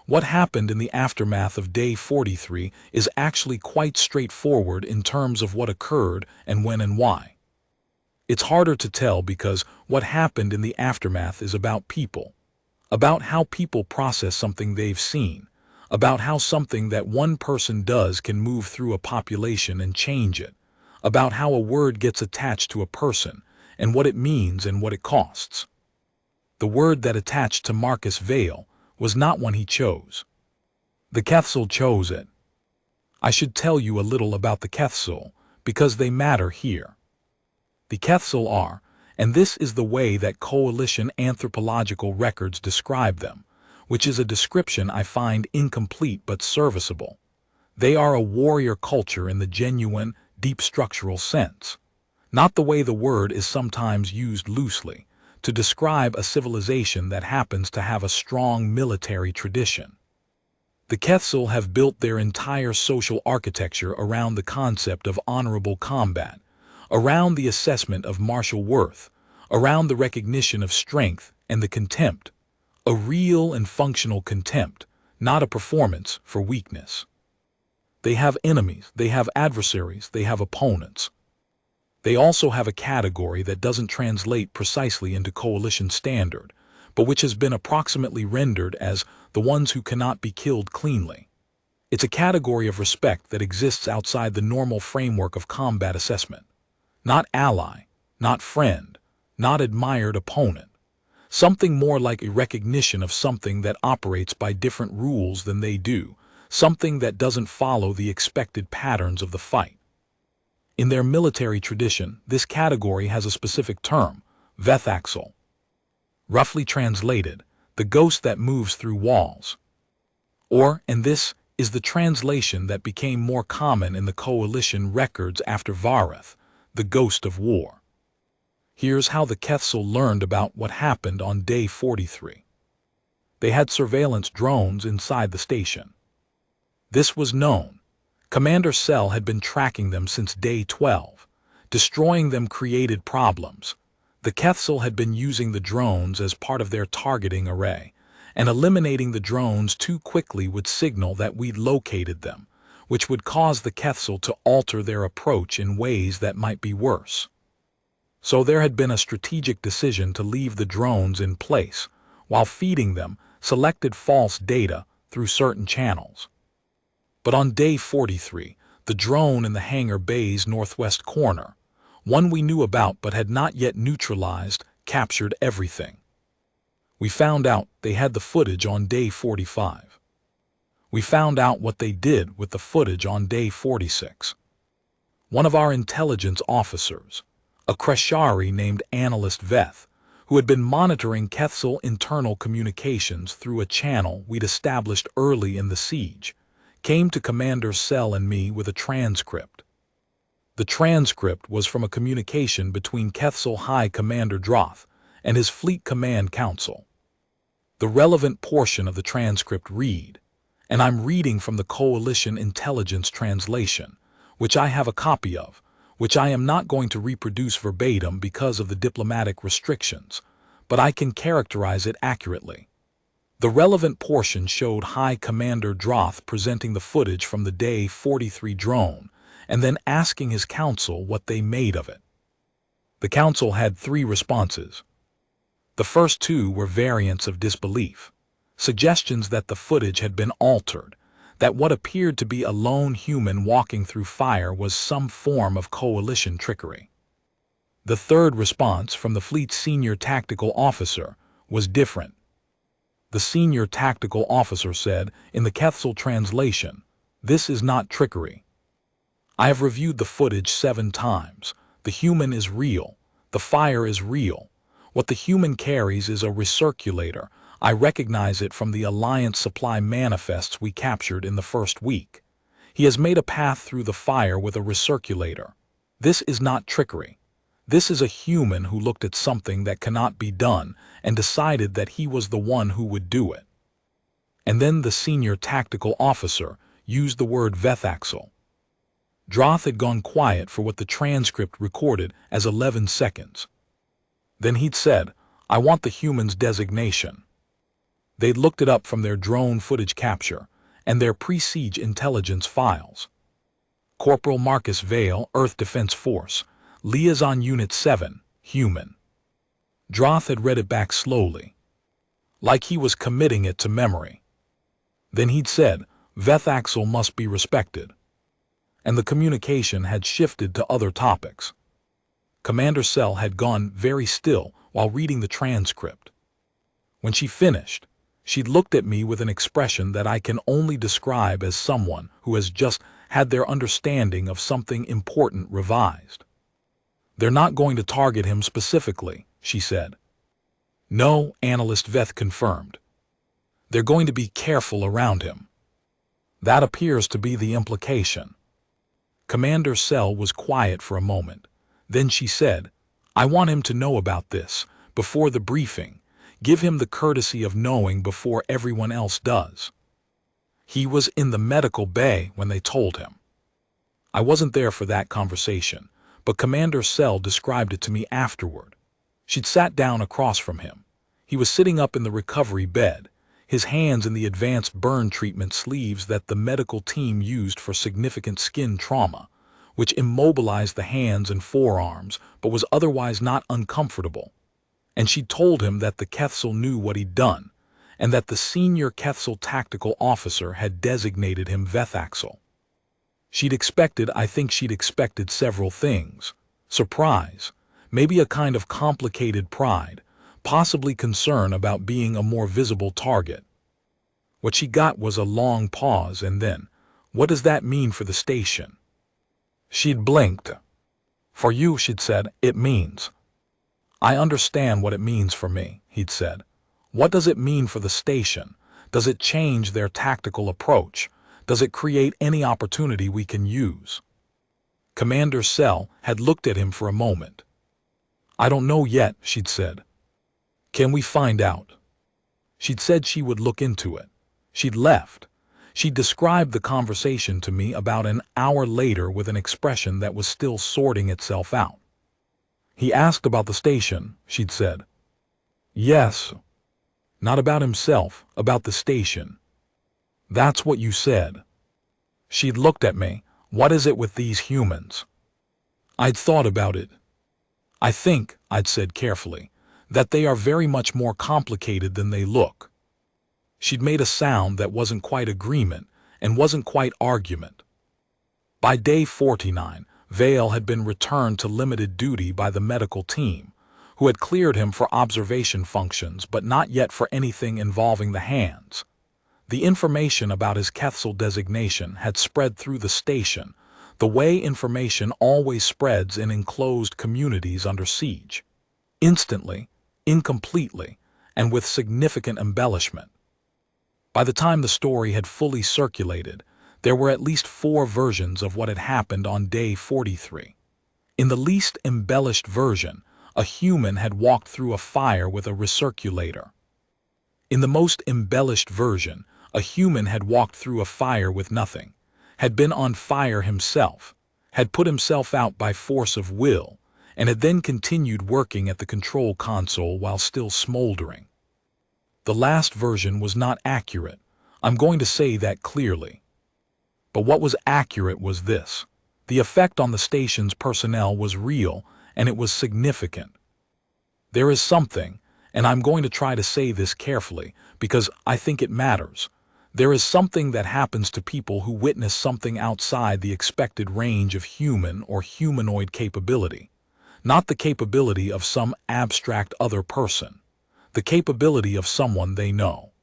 What happened in the aftermath of Day 43 is actually quite straightforward in terms of what occurred and when and why. It's harder to tell because what happened in the aftermath is about people, about how people process something they've seen, about how something that one person does can move through a population and change it, about how a word gets attached to a person and what it means and what it costs. The word that attached to Marcus Vale was not one he chose. The Kethsul chose it. I should tell you a little about the Kethsul because they matter here. The Kethsul are, and this is the way that coalition anthropological records describe them, which is a description I find incomplete but serviceable. They are a warrior culture in the genuine, deep structural sense, not the way the word is sometimes used loosely, to describe a civilization that happens to have a strong military tradition. The Kethsul have built their entire social architecture around the concept of honorable combat, around the assessment of martial worth, around the recognition of strength and the contempt, a real and functional contempt, not a performance for weakness. They have enemies, they have adversaries, they have opponents. They also have a category that doesn't translate precisely into coalition standard, but which has been approximately rendered as the ones who cannot be killed cleanly. It's a category of respect that exists outside the normal framework of combat assessment. Not ally, not friend, not admired opponent. Something more like a recognition of something that operates by different rules than they do, something that doesn't follow the expected patterns of the fight. In their military tradition, this category has a specific term, Vethaxel. Roughly translated, the ghost that moves through walls. Or, and this is the translation that became more common in the coalition records after Vareth, the ghost of war. Here's how the Kethsul learned about what happened on Day 43. They had surveillance drones inside the station. This was known. Commander Cell had been tracking them since Day 12. Destroying them created problems. The Kethsul had been using the drones as part of their targeting array, and eliminating the drones too quickly would signal that we'd located them, which would cause the Kethsul to alter their approach in ways that might be worse. So there had been a strategic decision to leave the drones in place, while feeding them selected false data through certain channels. But on Day 43, the drone in the hangar bay's northwest corner, one we knew about but had not yet neutralized, captured everything. We found out they had the footage on Day 45. We found out what they did with the footage on Day 46. One of our intelligence officers, a Kreshari named Analyst Veth, who had been monitoring Kethsul internal communications through a channel we'd established early in the siege, came to Commander Cell and me with a transcript. The transcript was from a communication between Kethsul High Commander Droth and his Fleet Command Council. The relevant portion of the transcript read, and I'm reading from the Coalition Intelligence Translation, which I have a copy of, which I am not going to reproduce verbatim because of the diplomatic restrictions, but I can characterize it accurately. The relevant portion showed High Commander Droth presenting the footage from the Day 43 drone and then asking his council what they made of it. The council had 3 responses. The first 2 were variants of disbelief, suggestions that the footage had been altered, that what appeared to be a lone human walking through fire was some form of coalition trickery. The third response from the fleet's senior tactical officer was different. The senior tactical officer said, in the Quetzal translation, "This is not trickery. I have reviewed the footage 7 times. The human is real. The fire is real. What the human carries is a recirculator. I recognize it from the Alliance supply manifests we captured in the first week. He has made a path through the fire with a recirculator. This is not trickery. This is a human who looked at something that cannot be done and decided that he was the one who would do it." And then the senior tactical officer used the word Vethaxel. Droth had gone quiet for what the transcript recorded as 11 seconds. Then he'd said, "I want the human's designation." They'd looked it up from their drone footage capture and their pre-siege intelligence files. Corporal Marcus Vale, Earth Defense Force, Liaison Unit 7, human. Droth had read it back slowly, like he was committing it to memory. Then he'd said, "Vethaxel must be respected." And the communication had shifted to other topics. Commander Cell had gone very still while reading the transcript. When she finished, she'd looked at me with an expression that I can only describe as someone who has just had their understanding of something important revised. "They're not going to target him specifically," she said. "No," Analyst Veth confirmed. "They're going to be careful around him." That appears to be the implication. Commander Cell was quiet for a moment. Then she said, "I want him to know about this before the briefing. Give him the courtesy of knowing before everyone else does." He was in the medical bay when they told him. I wasn't there for that conversation, but Commander Cell described it to me afterward. She'd sat down across from him. He was sitting up in the recovery bed, his hands in the advanced burn treatment sleeves that the medical team used for significant skin trauma, which immobilized the hands and forearms but was otherwise not uncomfortable. And she told him that the Quetzal knew what he'd done, and that the senior Quetzal tactical officer had designated him Vethaxel. I think she'd expected several things. Surprise, maybe a kind of complicated pride, possibly concern about being a more visible target. What she got was a long pause and then, "What does that mean for the station?" She'd blinked. "For you," she'd said, "it means." "I understand what it means for me," he'd said. "What does it mean for the station? Does it change their tactical approach? Does it create any opportunity we can use?" Commander Cell had looked at him for a moment. "I don't know yet," she'd said. "Can we find out?" She'd said she would look into it. She'd left. She described the conversation to me about an hour later with an expression that was still sorting itself out. "He asked about the station," she'd said. "Yes." "Not about himself, about the station." "That's what you said." She'd looked at me. "What is it with these humans?" I'd thought about it. "I think," I'd said carefully, "that they are very much more complicated than they look." She'd made a sound that wasn't quite agreement and wasn't quite argument. By day 49, Vale had been returned to limited duty by the medical team, who had cleared him for observation functions but not yet for anything involving the hands. The information about his Quetzal designation had spread through the station, the way information always spreads in enclosed communities under siege. Instantly, incompletely, and with significant embellishment. By the time the story had fully circulated, there were at least 4 versions of what had happened on day 43. In the least embellished version, a human had walked through a fire with a recirculator. In the most embellished version, a human had walked through a fire with nothing, had been on fire himself, had put himself out by force of will, and had then continued working at the control console while still smoldering. The last version was not accurate. I'm going to say that clearly. But what was accurate was this. The effect on the station's personnel was real, and it was significant. There is something, and I'm going to try to say this carefully because I think it matters. There is something that happens to people who witness something outside the expected range of human or humanoid capability. Not the capability of some abstract other person. The capability of someone they know.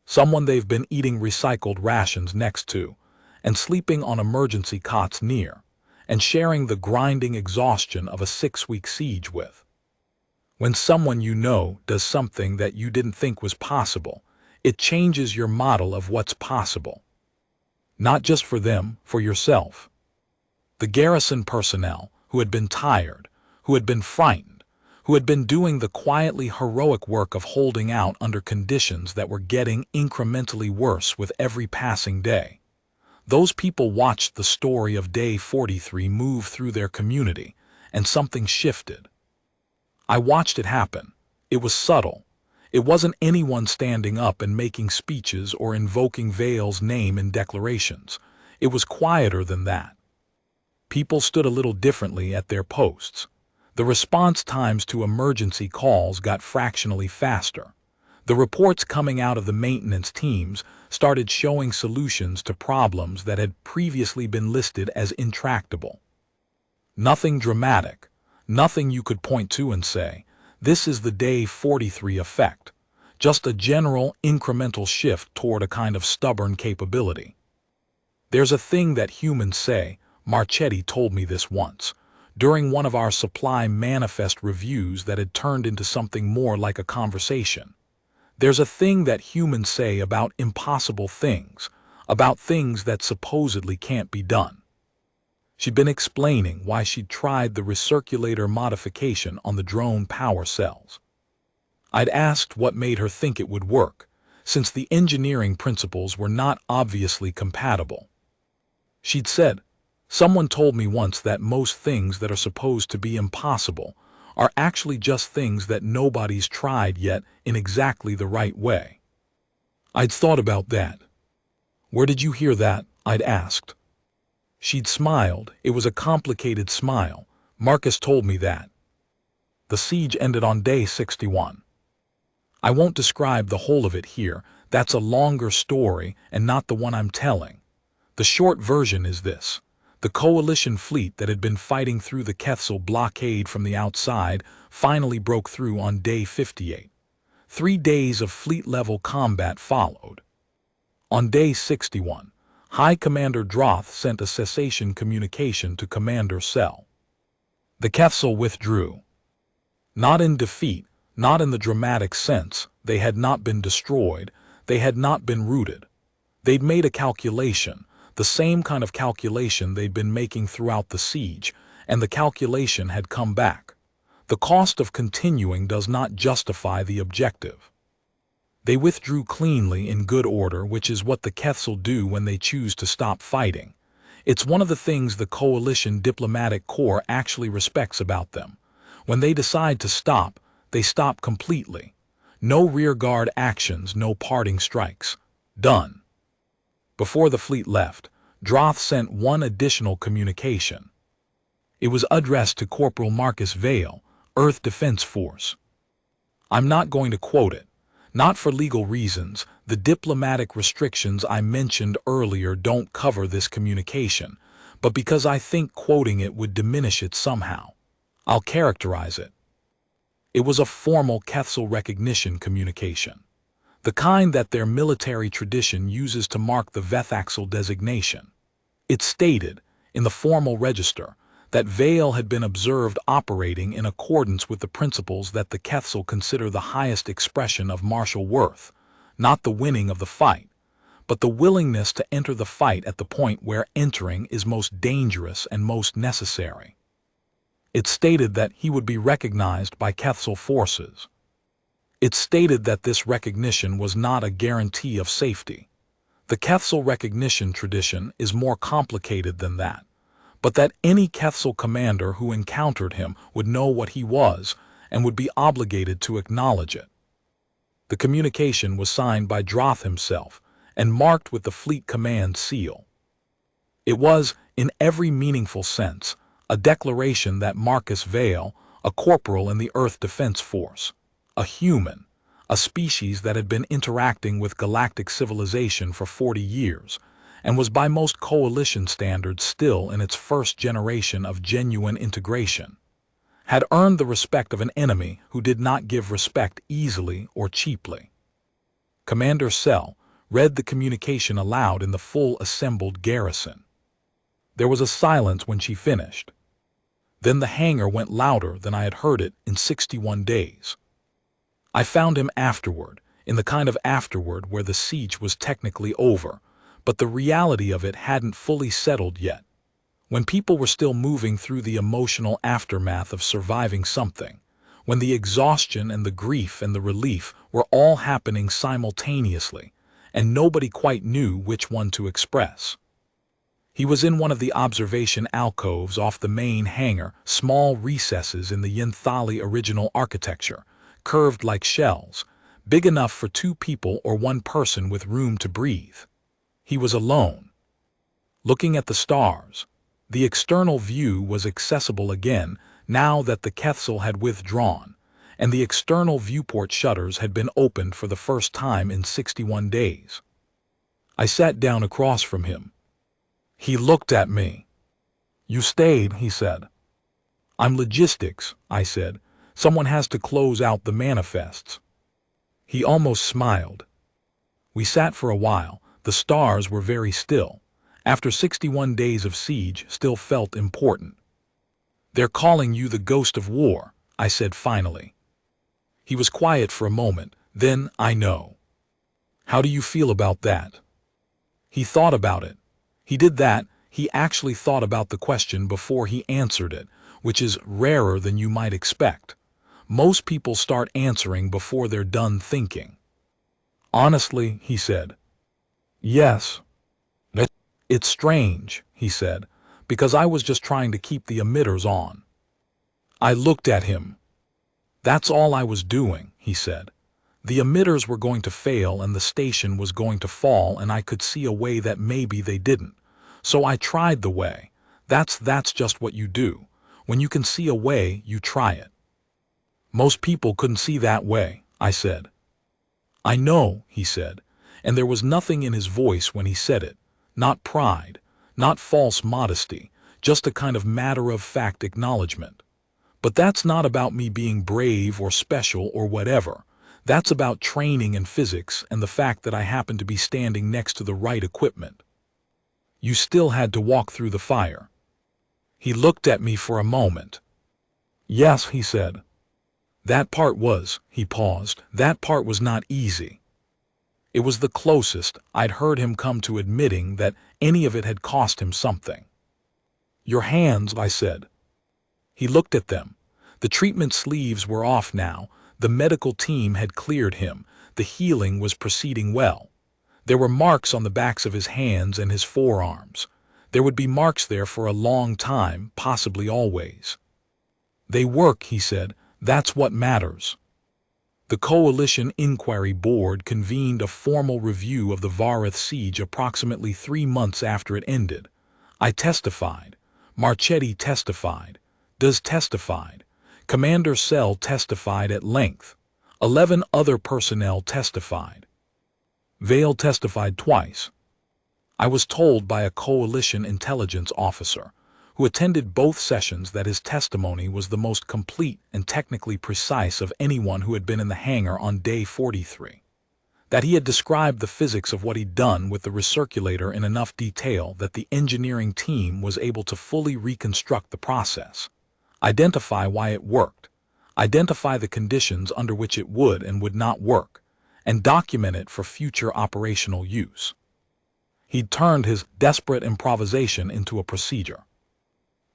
Someone they've been eating recycled rations next to, and sleeping on emergency cots near, and sharing the grinding exhaustion of a 6-week siege with. When someone you know does something that you didn't think was possible, it changes your model of what's possible. Not just for them, for yourself. The garrison personnel, who had been tired, who had been frightened, who had been doing the quietly heroic work of holding out under conditions that were getting incrementally worse with every passing day. Those people watched the story of Day 43 move through their community, and something shifted. I watched it happen. It was subtle. It wasn't anyone standing up and making speeches or invoking Vale's name in declarations. It was quieter than that. People stood a little differently at their posts. The response times to emergency calls got fractionally faster. The reports coming out of the maintenance teams started showing solutions to problems that had previously been listed as intractable. Nothing dramatic, nothing you could point to and say, this is the Day 43 effect. Just a general, incremental shift toward a kind of stubborn capability. There's a thing that humans say, Marchetti told me this once, during one of our supply manifest reviews that had turned into something more like a conversation. There's a thing that humans say about impossible things, about things that supposedly can't be done. She'd been explaining why she'd tried the recirculator modification on the drone power cells. I'd asked what made her think it would work, since the engineering principles were not obviously compatible. She'd said, "Someone told me once that most things that are supposed to be impossible are actually just things that nobody's tried yet in exactly the right way." I'd thought about that. "Where did you hear that?" I'd asked. She'd smiled. It was a complicated smile. "Marcus told me that." The siege ended on Day 61. I won't describe the whole of it here. That's a longer story and not the one I'm telling. The short version is this. The coalition fleet that had been fighting through the Kethel blockade from the outside finally broke through on Day 58. 3 days of fleet-level combat followed. On Day 61, High Commander Droth sent a cessation communication to Commander Cell. The Kethel withdrew. Not in defeat, not in the dramatic sense. They had not been destroyed. They had not been routed. They'd made a calculation, the same kind of calculation they'd been making throughout the siege, and the calculation had come back. The cost of continuing does not justify the objective. They withdrew cleanly in good order, which is what the Kethel do when they choose to stop fighting. It's one of the things the Coalition Diplomatic Corps actually respects about them. When they decide to stop, they stop completely. No rearguard actions, no parting strikes. Done. Before the fleet left, Droth sent one additional communication. It was addressed to Corporal Marcus Vale, Earth Defense Force. I'm not going to quote it. Not for legal reasons. The diplomatic restrictions I mentioned earlier don't cover this communication, but because I think quoting it would diminish it somehow. I'll characterize it. It was a formal Kethel recognition communication, the kind that their military tradition uses to mark the Vethaxel designation. It stated, in the formal register, that Vale had been observed operating in accordance with the principles that the Kethel consider the highest expression of martial worth, not the winning of the fight, but the willingness to enter the fight at the point where entering is most dangerous and most necessary. It stated that he would be recognized by Kethel forces. It stated that this recognition was not a guarantee of safety. The Kethel recognition tradition is more complicated than that, but that any Kethel commander who encountered him would know what he was and would be obligated to acknowledge it. The communication was signed by Droth himself and marked with the Fleet Command seal. It was, in every meaningful sense, a declaration that Marcus Vale, a corporal in the Earth Defense Force, a human, a species that had been interacting with galactic civilization for 40 years, and was by most coalition standards still in its first generation of genuine integration, had earned the respect of an enemy who did not give respect easily or cheaply. Commander Cell read the communication aloud in the full assembled garrison. There was a silence when she finished. Then the hangar went louder than I had heard it in 61 days. I found him afterward, in the kind of afterward where the siege was technically over, but the reality of it hadn't fully settled yet. When people were still moving through the emotional aftermath of surviving something, when the exhaustion and the grief and the relief were all happening simultaneously, and nobody quite knew which one to express. He was in one of the observation alcoves off the main hangar, small recesses in the Yinthali original architecture, curved like shells, big enough for 2 people or 1 person with room to breathe. He was alone. Looking at the stars, the external view was accessible again now that the Quetzal had withdrawn, and the external viewport shutters had been opened for the first time in 61 days. I sat down across from him. He looked at me. "You stayed," he said. "I'm logistics," I said. "Someone has to close out the manifests." He almost smiled. We sat for a while. The stars were very still. After 61 days of siege still felt important. "They're calling you the ghost of war," I said finally. He was quiet for a moment. Then, "I know." "How do you feel about that?" He thought about it. He did that. He actually thought about the question before he answered it, which is rarer than you might expect. Most people start answering before they're done thinking. "Honestly," he said. "Yes." "It's strange," he said, "because I was just trying to keep the emitters on." I looked at him. "That's all I was doing," he said. "The emitters were going to fail and the station was going to fall, and I could see a way that maybe they didn't. So I tried the way. That's just what you do. When you can see a way, you try it." "Most people couldn't see that way," I said. "I know," he said, and there was nothing in his voice when he said it. Not pride, not false modesty, just a kind of matter-of-fact acknowledgement. "But that's not about me being brave or special or whatever. That's about training and physics and the fact that I happen to be standing next to the right equipment." "You still had to walk through the fire." He looked at me for a moment. "Yes," he said. "That part was," he paused, "that part was not easy." It was the closest I'd heard him come to admitting that any of it had cost him something. "Your hands," I said. He looked at them. The treatment sleeves were off now. The medical team had cleared him. The healing was proceeding well. There were marks on the backs of his hands and his forearms. There would be marks there for a long time, possibly always. "They work," he said. "That's what matters." The Coalition Inquiry Board convened a formal review of the Varith siege approximately 3 months after it ended. I testified. Marchetti testified. Daz testified. Commander Cell testified at length. 11 other personnel testified. Vale testified twice. I was told by a Coalition intelligence officer, who attended both sessions, that his testimony was the most complete and technically precise of anyone who had been in the hangar on day 43. That he had described the physics of what he'd done with the recirculator in enough detail that the engineering team was able to fully reconstruct the process, identify why it worked, identify the conditions under which it would and would not work, and document it for future operational use. He'd turned his desperate improvisation into a procedure.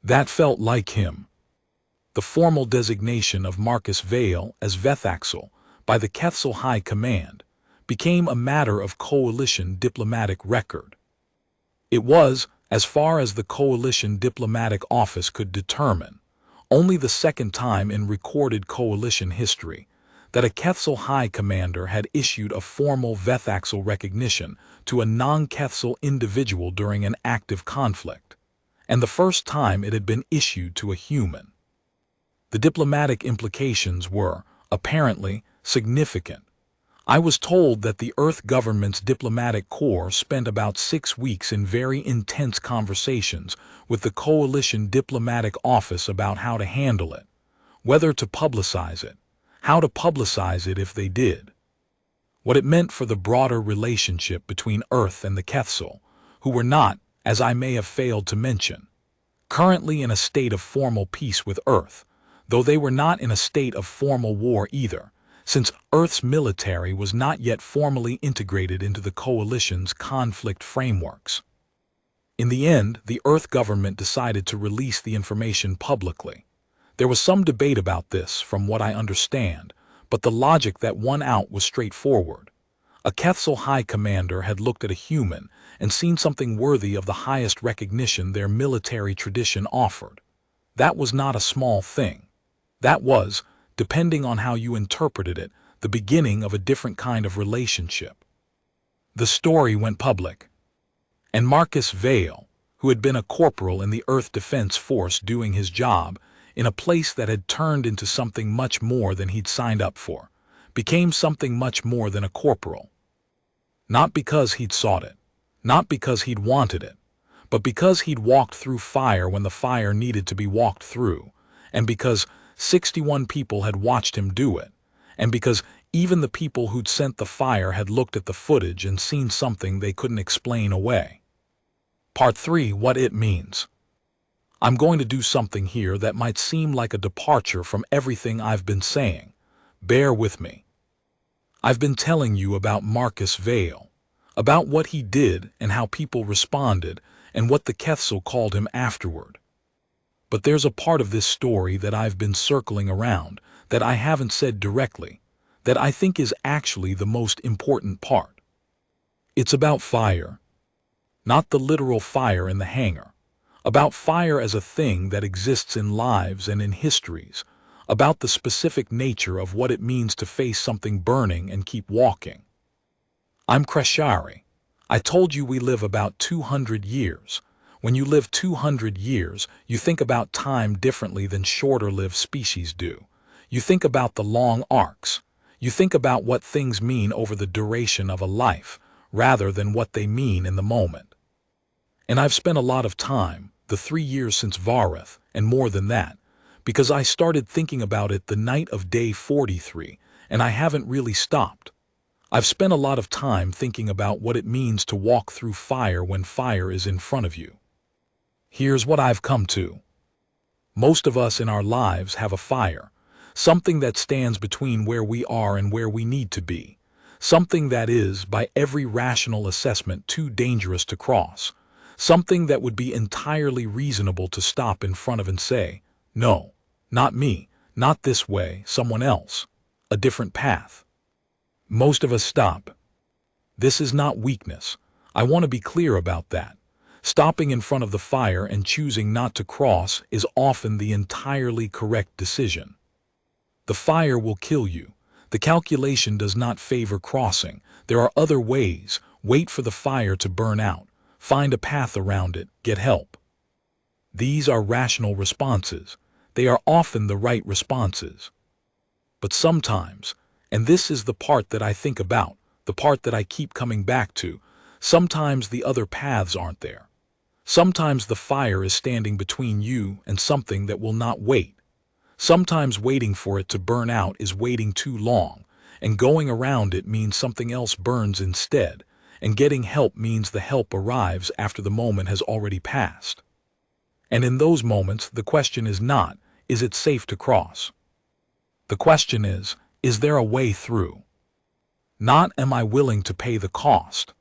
That felt like him. The formal designation of Marcus Vale as Vethaxel by the Quetzal High Command became a matter of Coalition diplomatic record. It was, as far as the Coalition Diplomatic Office could determine, only the second time in recorded Coalition history that a Quetzal High Commander had issued a formal Vethaxel recognition to a non-Quetzal individual during an active conflict, and the first time it had been issued to a human. The diplomatic implications were, apparently, significant. I was told that the Earth government's diplomatic corps spent about 6 weeks in very intense conversations with the coalition diplomatic office about how to handle it, whether to publicize it, how to publicize it if they did, what it meant for the broader relationship between Earth and the Quetzal, who were not, as I may have failed to mention, currently in a state of formal peace with Earth, though they were not in a state of formal war either, since Earth's military was not yet formally integrated into the coalition's conflict frameworks. In the end, the Earth government decided to release the information publicly. There was some debate about this, from what I understand, but the logic that won out was straightforward. A Quetzal High Commander had looked at a human and seen something worthy of the highest recognition their military tradition offered. That was not a small thing. That was, depending on how you interpreted it, the beginning of a different kind of relationship. The story went public, and Marcus Vale, who had been a corporal in the Earth Defense Force doing his job in a place that had turned into something much more than he'd signed up for, became something much more than a corporal. Not because he'd sought it, not because he'd wanted it, but because he'd walked through fire when the fire needed to be walked through, and because 61 people had watched him do it, and because even the people who'd sent the fire had looked at the footage and seen something they couldn't explain away. Part 3: What it means. I'm going to do something here that might seem like a departure from everything I've been saying. Bear with me. I've been telling you about Marcus Vale, about what he did and how people responded and what the Quetzal called him afterward. But there's a part of this story that I've been circling around, that I haven't said directly, that I think is actually the most important part. It's about fire. Not the literal fire in the hangar. About fire as a thing that exists in lives and in histories. About the specific nature of what it means to face something burning and keep walking. I'm Kreshari. I told you we live about 200 years. When you live 200 years, you think about time differently than shorter-lived species do. You think about the long arcs. You think about what things mean over the duration of a life, rather than what they mean in the moment. And I've spent a lot of time, the 3 years since Vareth, and more than that, because I started thinking about it the night of day 43, and I haven't really stopped. I've spent a lot of time thinking about what it means to walk through fire when fire is in front of you. Here's what I've come to. Most of us in our lives have a fire, something that stands between where we are and where we need to be, something that is, by every rational assessment, too dangerous to cross, something that would be entirely reasonable to stop in front of and say, no, not me, not this way, someone else, a different path. Most of us stop. This is not weakness. I want to be clear about that. Stopping in front of the fire and choosing not to cross is often the entirely correct decision. The fire will kill you. The calculation does not favor crossing. There are other ways. Wait for the fire to burn out. Find a path around it. Get help. These are rational responses. They are often the right responses. But sometimes, and this is the part that I think about, the part that I keep coming back to, sometimes the other paths aren't there. Sometimes the fire is standing between you and something that will not wait. Sometimes waiting for it to burn out is waiting too long, and going around it means something else burns instead, and getting help means the help arrives after the moment has already passed. And in those moments, the question is not, is it safe to cross? The question is there a way through? Not, am I willing to pay the cost?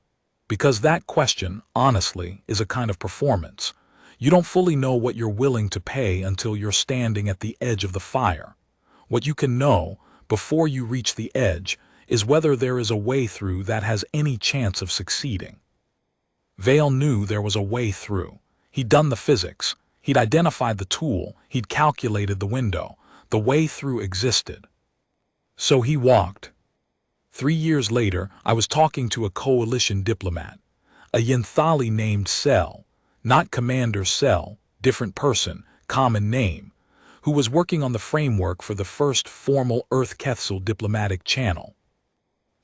Because that question, honestly, is a kind of performance. You don't fully know what you're willing to pay until you're standing at the edge of the fire. What you can know, before you reach the edge, is whether there is a way through that has any chance of succeeding. Vale knew there was a way through. He'd done the physics. He'd identified the tool. He'd calculated the window. The way through existed. So he walked. 3 years later, I was talking to a coalition diplomat, a Yinthali named Cell, not Commander Cell, different person, common name, who was working on the framework for the first formal Earth Quetzal diplomatic channel.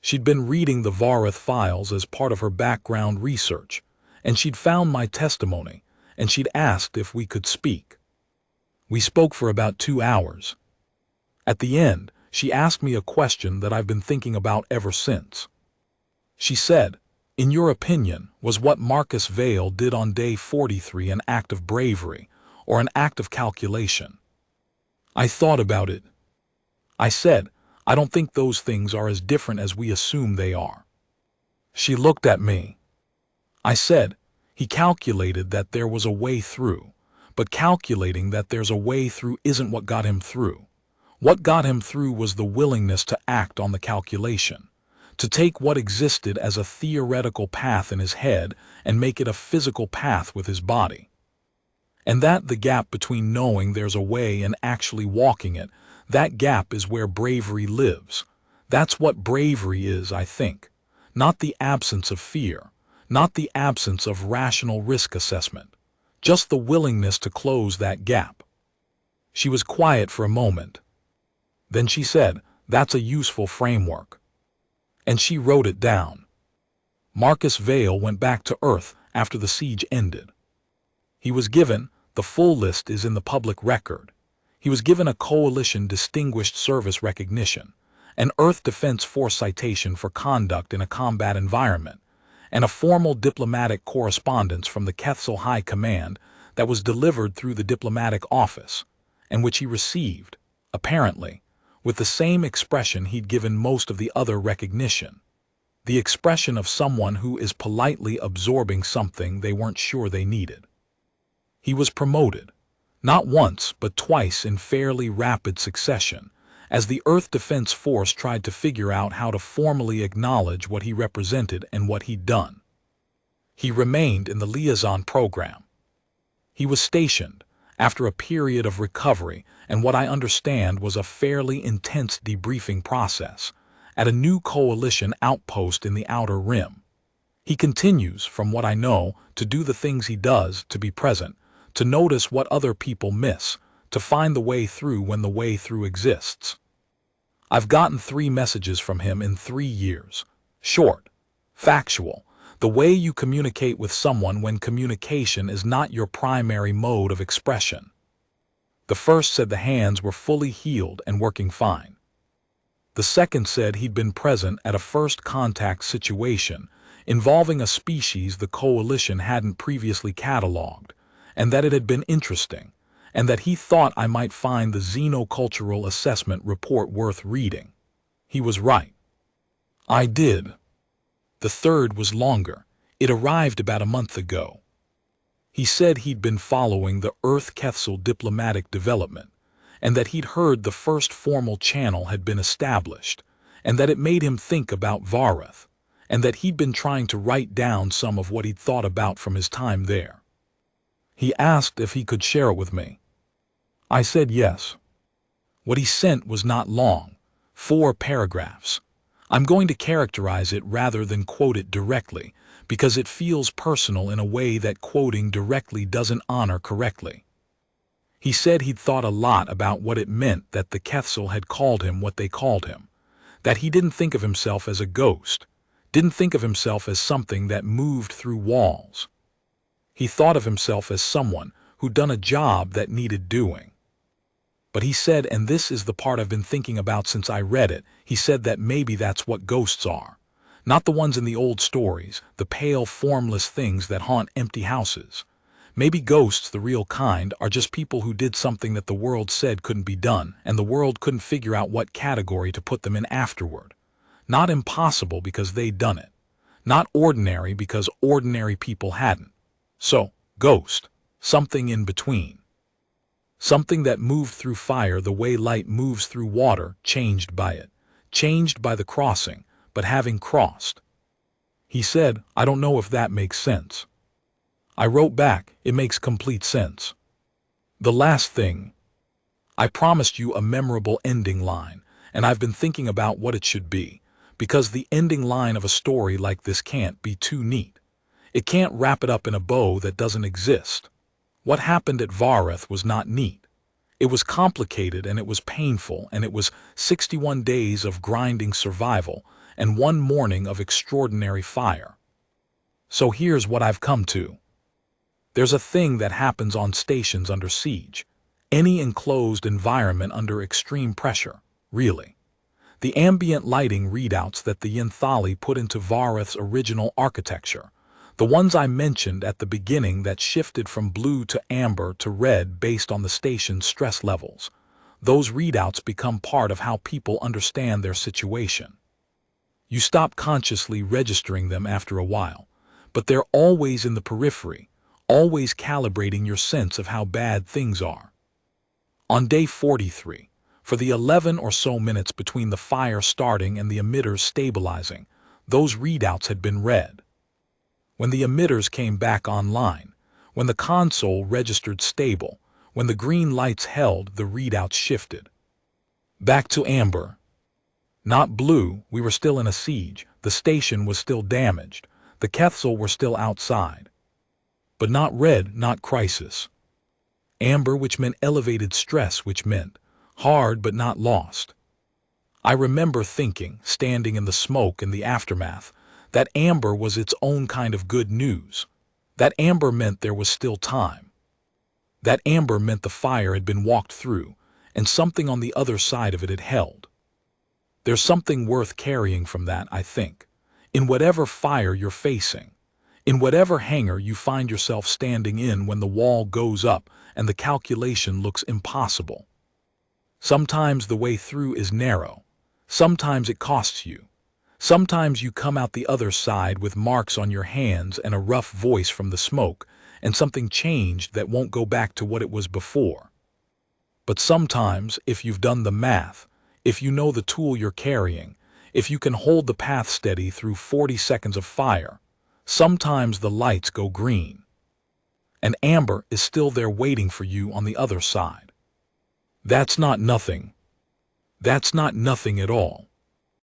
She'd been reading the Varath files as part of her background research, and she'd found my testimony, and she'd asked if we could speak. We spoke for about 2 hours. At the end, she asked me a question that I've been thinking about ever since. She said, "In your opinion, was what Marcus Vail did on day 43 an act of bravery or an act of calculation?" I thought about it. I said, "I don't think those things are as different as we assume they are." She looked at me. I said, "He calculated that there was a way through, but calculating that there's a way through isn't what got him through. What got him through was the willingness to act on the calculation, to take what existed as a theoretical path in his head and make it a physical path with his body. And that the gap between knowing there's a way and actually walking it, that gap is where bravery lives. That's what bravery is, I think. Not the absence of fear, not the absence of rational risk assessment, just the willingness to close that gap." She was quiet for a moment. Then she said, "That's a useful framework." And she wrote it down. Marcus Vail went back to Earth after the siege ended. He was given, the full list is in the public record, he was given a Coalition Distinguished Service Recognition, an Earth Defense Force citation for conduct in a combat environment, and a formal diplomatic correspondence from the Quetzal High Command that was delivered through the diplomatic office, and which he received, apparently, with the same expression he'd given most of the other recognition, the expression of someone who is politely absorbing something they weren't sure they needed. He was promoted, not once but twice in fairly rapid succession, as the Earth Defense Force tried to figure out how to formally acknowledge what he represented and what he'd done. He remained in the liaison program. He was stationed, after a period of recovery and what I understand was a fairly intense debriefing process, at a new coalition outpost in the Outer Rim. He continues, from what I know, to do the things he does, to be present, to notice what other people miss, to find the way through when the way through exists. I've gotten 3 messages from him in 3 years. Short, factual, the way you communicate with someone when communication is not your primary mode of expression. The first said the hands were fully healed and working fine. The second said he'd been present at a first contact situation involving a species the Coalition hadn't previously cataloged, and that it had been interesting, and that he thought I might find the Xenocultural Assessment report worth reading. He was right. I did. The third was longer. It arrived about a month ago. He said he'd been following the Earth-Quetzal diplomatic development, and that he'd heard the first formal channel had been established, and that it made him think about Varath, and that he'd been trying to write down some of what he'd thought about from his time there. He asked if he could share it with me. I said yes. What he sent was not long, 4 paragraphs. I'm going to characterize it rather than quote it directly, because it feels personal in a way that quoting directly doesn't honor correctly. He said he'd thought a lot about what it meant that the Quetzal had called him what they called him, that he didn't think of himself as a ghost, didn't think of himself as something that moved through walls. He thought of himself as someone who'd done a job that needed doing. But he said, and this is the part I've been thinking about since I read it, he said that maybe that's what ghosts are. Not the ones in the old stories, the pale, formless things that haunt empty houses. Maybe ghosts, the real kind, are just people who did something that the world said couldn't be done, and the world couldn't figure out what category to put them in afterward. Not impossible because they'd done it. Not ordinary because ordinary people hadn't. So, ghost, something in between. Something that moved through fire the way light moves through water, changed by it, changed by the crossing, but having crossed. He said, I don't know if that makes sense. I wrote back, it makes complete sense. The last thing. I promised you a memorable ending line, and I've been thinking about what it should be, because the ending line of a story like this can't be too neat. It can't wrap it up in a bow that doesn't exist. What happened at Varath was not neat. It was complicated and it was painful, and it was 61 days of grinding survival and one morning of extraordinary fire. So here's what I've come to. There's a thing that happens on stations under siege. Any enclosed environment under extreme pressure, really. The ambient lighting readouts that the Yinthali put into Varith's original architecture, the ones I mentioned at the beginning that shifted from blue to amber to red based on the station's stress levels, those readouts become part of how people understand their situation. You stop consciously registering them after a while, but they're always in the periphery, always calibrating your sense of how bad things are. On day 43, for the 11 or so minutes between the fire starting and the emitters stabilizing, those readouts had been read. When the emitters came back online, when the console registered stable, when the green lights held, the readouts shifted. Back to amber. Not blue, we were still in a siege, the station was still damaged, the Kethsel were still outside. But not red, not crisis. Amber, which meant elevated stress, which meant hard but not lost. I remember thinking, standing in the smoke in the aftermath, that amber was its own kind of good news. That amber meant there was still time. That amber meant the fire had been walked through, and something on the other side of it had held. There's something worth carrying from that, I think, in whatever fire you're facing, in whatever hangar you find yourself standing in when the wall goes up and the calculation looks impossible. Sometimes the way through is narrow. Sometimes it costs you. Sometimes you come out the other side with marks on your hands and a rough voice from the smoke, and something changed that won't go back to what it was before. But sometimes, if you've done the math, if you know the tool you're carrying, if you can hold the path steady through 40 seconds of fire, sometimes the lights go green. And amber is still there waiting for you on the other side. That's not nothing. That's not nothing at all.